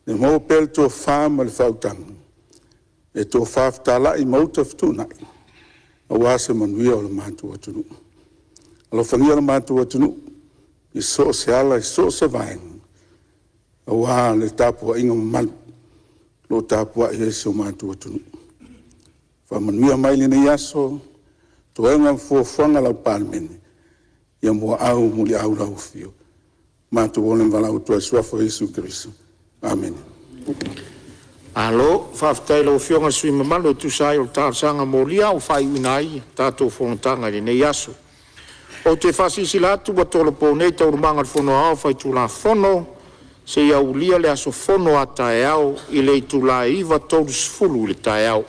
Ne mau pel to whāma le whautanga. E tō whaaftala i mauta whtunai. A wāse manuia o le mātua atunu. Alo whangia le mātua atunu. I so se ala, i so se vaenga. A wā le tāpua inga manu. Lo tāpua i ese o mātua atunu. Whamanuia maili na iaso. Tō enga mfuafanga lau palemene. Ia mua au muli au lau fio. Mātua ole mwalau tua suafo Jesu Kristo. Amen. Alo, whawhitai lau whionga sui mamalo tu sai o tāsanga molia o whai winai tātou whonotanga le nei aso. O te whasisi latu wa tolo po nei tau rumanga whono au whai tūla whono se iau lia le aso whono a tae au i le tūla iwa tōru sfulu le tae au.